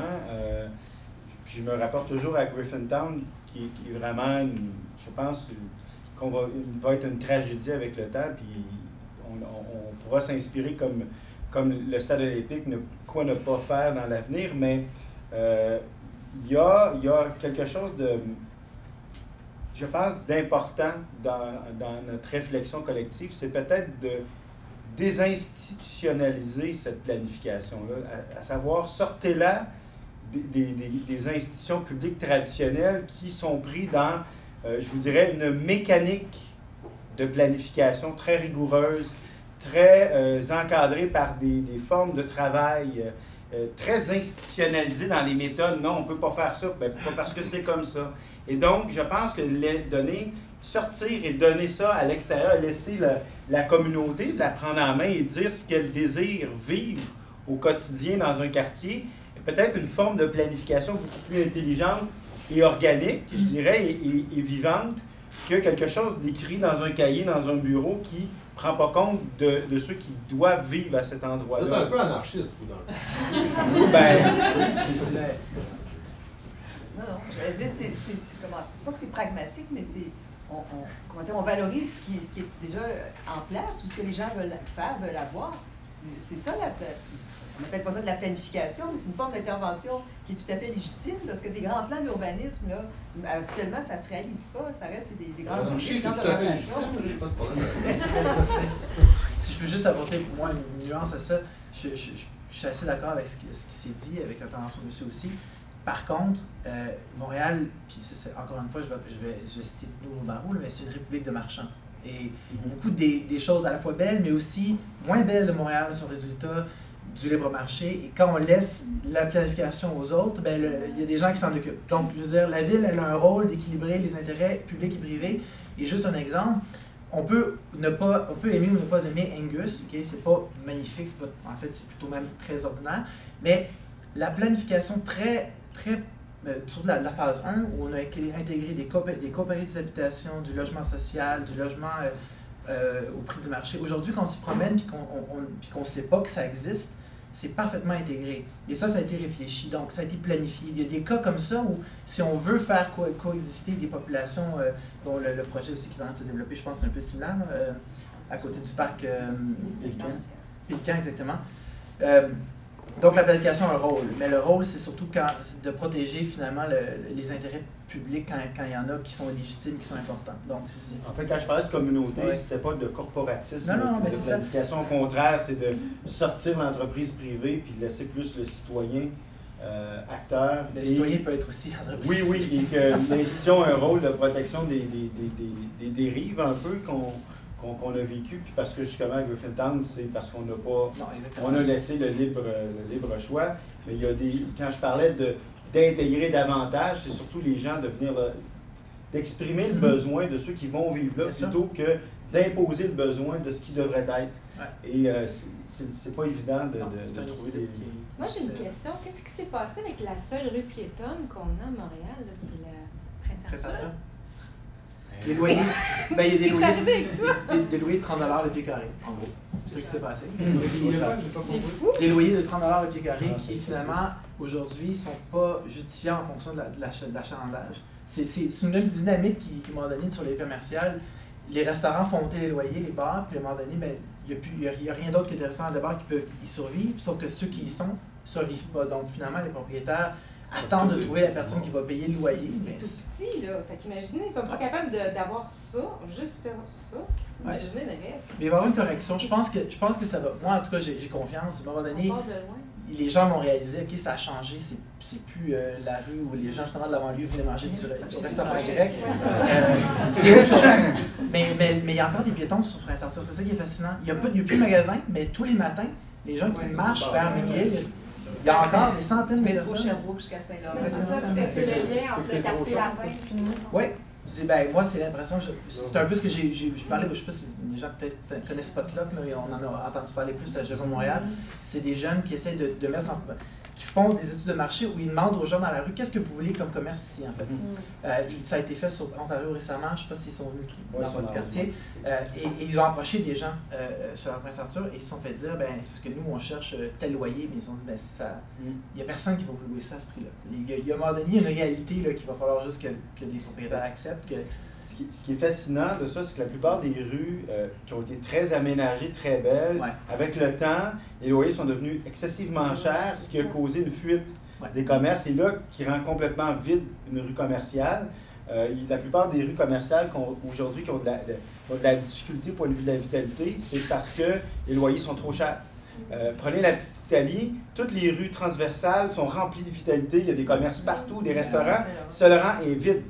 Puis je me rapporte toujours à Griffintown, qui est vraiment, je pense, qu'on va être une tragédie avec le temps, puis on pourra s'inspirer comme le Stade olympique, quoi ne pas faire dans l'avenir, mais il y a quelque chose de, je pense, d'important dans notre réflexion collective, c'est peut-être de désinstitutionnaliser cette planification-là, à savoir sortez-la des institutions publiques traditionnelles qui sont prises dans, je vous dirais, une mécanique de planification très rigoureuse, très encadrée par des formes de travail très institutionnalisées dans les méthodes. Non, on ne peut pas faire ça, pas parce que c'est comme ça. Et donc, je pense que sortir et donner ça à l'extérieur, laisser la communauté la prendre en main et dire ce qu'elle désire vivre au quotidien dans un quartier, peut-être une forme de planification beaucoup plus intelligente et organique, je dirais, et vivante, que quelque chose d'écrit dans un cahier, dans un bureau qui ne prend pas compte de ceux qui doivent vivre à cet endroit-là. C'est un peu anarchiste, vous, dans le Non, je veux dire, c'est comment, pas que c'est pragmatique, mais c'est, on valorise ce qui est déjà en place ou ce que les gens veulent faire, veulent avoir. C'est ça, on n'appelle pas ça de la planification, mais c'est une forme d'intervention qui est tout à fait légitime, parce que des grands plans d'urbanisme, là, actuellement, ça ne se réalise pas, ça reste des grandes idées, des grandes orientations. Si je peux juste apporter pour moi une nuance à ça, je suis assez d'accord avec ce qui s'est dit, avec l'intervention de monsieur aussi. Par contre, Montréal, puis encore une fois, je vais citer Tino Barreau, mais c'est une république de marchands. Et beaucoup des choses à la fois belles, mais aussi moins belles de Montréal sont résultat du libre marché. Et quand on laisse la planification aux autres, ben il y a des gens qui s'en occupent. Donc, je veux dire, la ville, elle a un rôle d'équilibrer les intérêts publics et privés. Et juste un exemple, on peut aimer ou ne pas aimer Angus, okay? C'est pas magnifique, en fait, c'est plutôt même très ordinaire, mais la planification surtout la phase 1, où on a intégré des coopératives d'habitation, du logement social, du logement au prix du marché. Aujourd'hui, quand on s'y promène et qu'on ne sait pas que ça existe, c'est parfaitement intégré. Et ça a été réfléchi, donc ça a été planifié. Il y a des cas comme ça où, si on veut faire coexister des populations, dont le projet aussi qui est en train de se développer, je pense, c'est un peu similaire, à côté du parc Pélican, exactement. Donc, la planification a un rôle, mais le rôle, c'est surtout de protéger finalement les intérêts publics quand il y en a qui sont légitimes, qui sont importants. Donc, en fait, quand je parlais de communauté, c'était pas de corporatisme, mais de planification. Au contraire, c'est de sortir l'entreprise privée puis de laisser plus le citoyen acteur. Le citoyen peut être aussi entreprise. Oui, et que l'institution a un rôle de protection des dérives un peu qu'on a vécu, puis parce que justement à Griffintown, c'est parce qu'on n'a pas, on a laissé le libre choix. Mais il y a quand je parlais d'intégrer davantage, c'est surtout les gens de venir d'exprimer le besoin de ceux qui vont vivre là, plutôt que d'imposer le besoin de ce qui devrait être. Ouais. Et c'est pas évident de trouver des... Moi j'ai une question, qu'est-ce qui s'est passé avec la seule rue piétonne qu'on a à Montréal, là, qui est la Prince Arthur? Les loyers, ben, il y a des T'es loyers, arrivé avec ça? des loyers de 30 le pied carré, en gros. C'est ce qui s'est passé. C'est fou. Des loyers de 30 le pied carré qui, finalement, aujourd'hui, ne sont pas justifiés en fonction de l'achalandage. C'est une dynamique qui, à un moment donné, sur les commerciales, les restaurants font monter les loyers, les bars, puis à un moment donné, ben, il n'y a rien d'autre que des restaurants de bar qui peuvent y survivre, sauf que ceux qui y sont ne survivent pas. Donc, finalement, les propriétaires attendent de trouver la personne qui va payer le loyer. C'est tout petit, là. Fait qu'imaginez, ils sont pas capables d'avoir ça, juste ça. Imaginez le reste. Mais il va y avoir une correction. Je pense que ça va. Moi, en tout cas, j'ai confiance. À un moment donné, On part de loin. les gens vont réaliser, OK, ça a changé. C'est plus la rue où les gens, justement, de la banlieue venaient manger au restaurant grec. C'est autre chose. Mais il y a encore des piétons sur Prince-Arthur. C'est ça qui est fascinant. Il n'y a plus de magasin, mais tous les matins, les gens qui marchent vers McGill, il y a encore des centaines de métro personnes. Sherbrooke jusqu'à Saint-Laurent. C'est le lien entre le quartier latin. Oui. Ben, moi, c'est l'impression, c'est un peu ce que j'ai parlé, je sais pas si les gens peut-être connaissent Spotlock, mais on en a entendu parler plus à Jérémy Montréal. C'est des jeunes qui essaient de mettre qui font des études de marché où ils demandent aux gens dans la rue qu'est-ce que vous voulez comme commerce ici, en fait. Ça a été fait sur Ontario récemment, je ne sais pas s'ils sont venus dans votre quartier, et ils ont approché des gens sur la Prince-Arthur et ils se sont fait dire, ben, c'est parce que nous, on cherche tel loyer, mais ils se sont dit, ben, il n'y a personne qui va vous louer ça à ce prix-là. Il y a à un moment donné une réalité qu'il va falloir juste que des propriétaires acceptent. Ce qui est fascinant de ça, c'est que la plupart des rues qui ont été très aménagées, très belles, avec le temps, les loyers sont devenus excessivement chers, ce qui a causé une fuite des commerces. Et là, qui rend complètement vide une rue commerciale. La plupart des rues commerciales aujourd'hui qui ont de la difficulté au point de vue de la vitalité, c'est parce que les loyers sont trop chers. Prenez la petite Italie, toutes les rues transversales sont remplies de vitalité, il y a des commerces partout, des restaurants, Saint-Laurent est vide.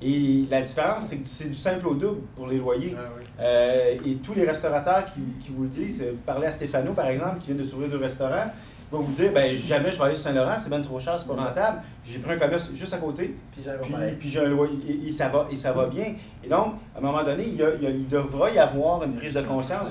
Et la différence, c'est que c'est du simple au double pour les loyers. Et tous les restaurateurs qui vous le disent, parlez à Stéphano, par exemple, qui vient de s'ouvrir 2 restaurants, il va vous dire, ben jamais je vais aller sur Saint-Laurent, c'est bien trop cher, c'est pas rentable. J'ai pris un commerce juste à côté, puis j'ai un loyer, et ça va bien. Et donc, à un moment donné, il devra y avoir une prise de conscience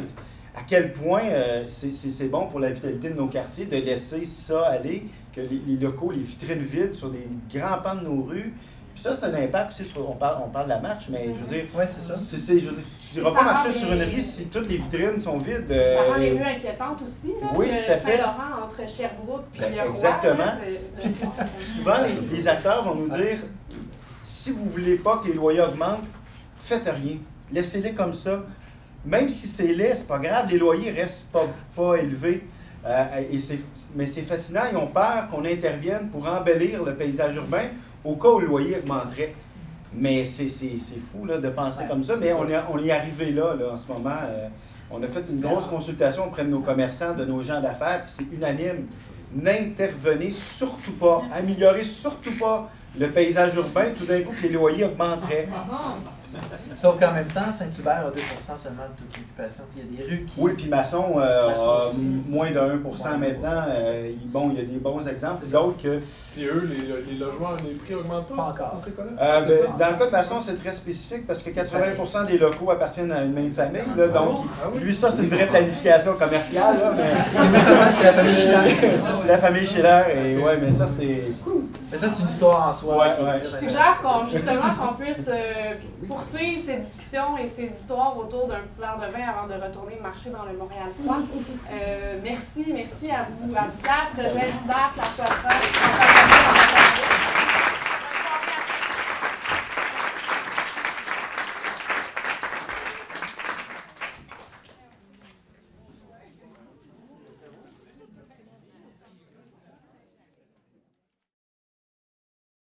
à quel point c'est bon pour la vitalité de nos quartiers de laisser ça aller, que les locaux, les vitrines vides sur des grands pans de nos rues. Ça, c'est un impact aussi sur. On parle de la marche, mais je veux dire. Oui, c'est ça. Tu n'iras pas marcher sur une rue si toutes les vitrines sont vides. Ça rend les rues inquiétantes aussi. Là, oui, tout à fait. Saint-Laurent entre Sherbrooke et le Roi. Exactement. Souvent, les acteurs vont nous dire si vous ne voulez pas que les loyers augmentent, faites rien. Laissez-les comme ça. Même si c'est laid, c'est pas grave, les loyers restent pas élevés. Mais c'est fascinant, ils ont peur qu'on intervienne pour embellir le paysage urbain au cas où le loyer augmenterait. Mais c'est fou là, de penser comme ça, mais on est arrivé là en ce moment. On a fait une grosse consultation auprès de nos commerçants, de nos gens d'affaires, puis c'est unanime. N'intervenez surtout pas, améliorez surtout pas le paysage urbain, tout d'un coup que les loyers augmenteraient. Sauf qu'en même temps, Saint-Hubert a 2% seulement de toute l'occupation. Il y a des rues qui... Oui, puis Masson a moins de 1% maintenant. Bon, il y a des bons exemples. D'autres que... Puis eux, les logements, les prix augmentent pas encore. Dans ces cas-là? Dans le cas de Masson, c'est très spécifique parce que 80% des locaux appartiennent à une même famille. Là, donc, lui, ça, c'est une vraie planification commerciale. Là, mais... c'est la famille Schiller. C'est la famille Schiller. Et ouais, mais ça, c'est... Mais ça, c'est une histoire en soi. Je suggère qu'on puisse poursuivre ces discussions et ces histoires autour d'un petit verre de vin avant de retourner marcher dans le Montréal froid. Merci à vous quatre, Joël Hubert, Claire Poitras,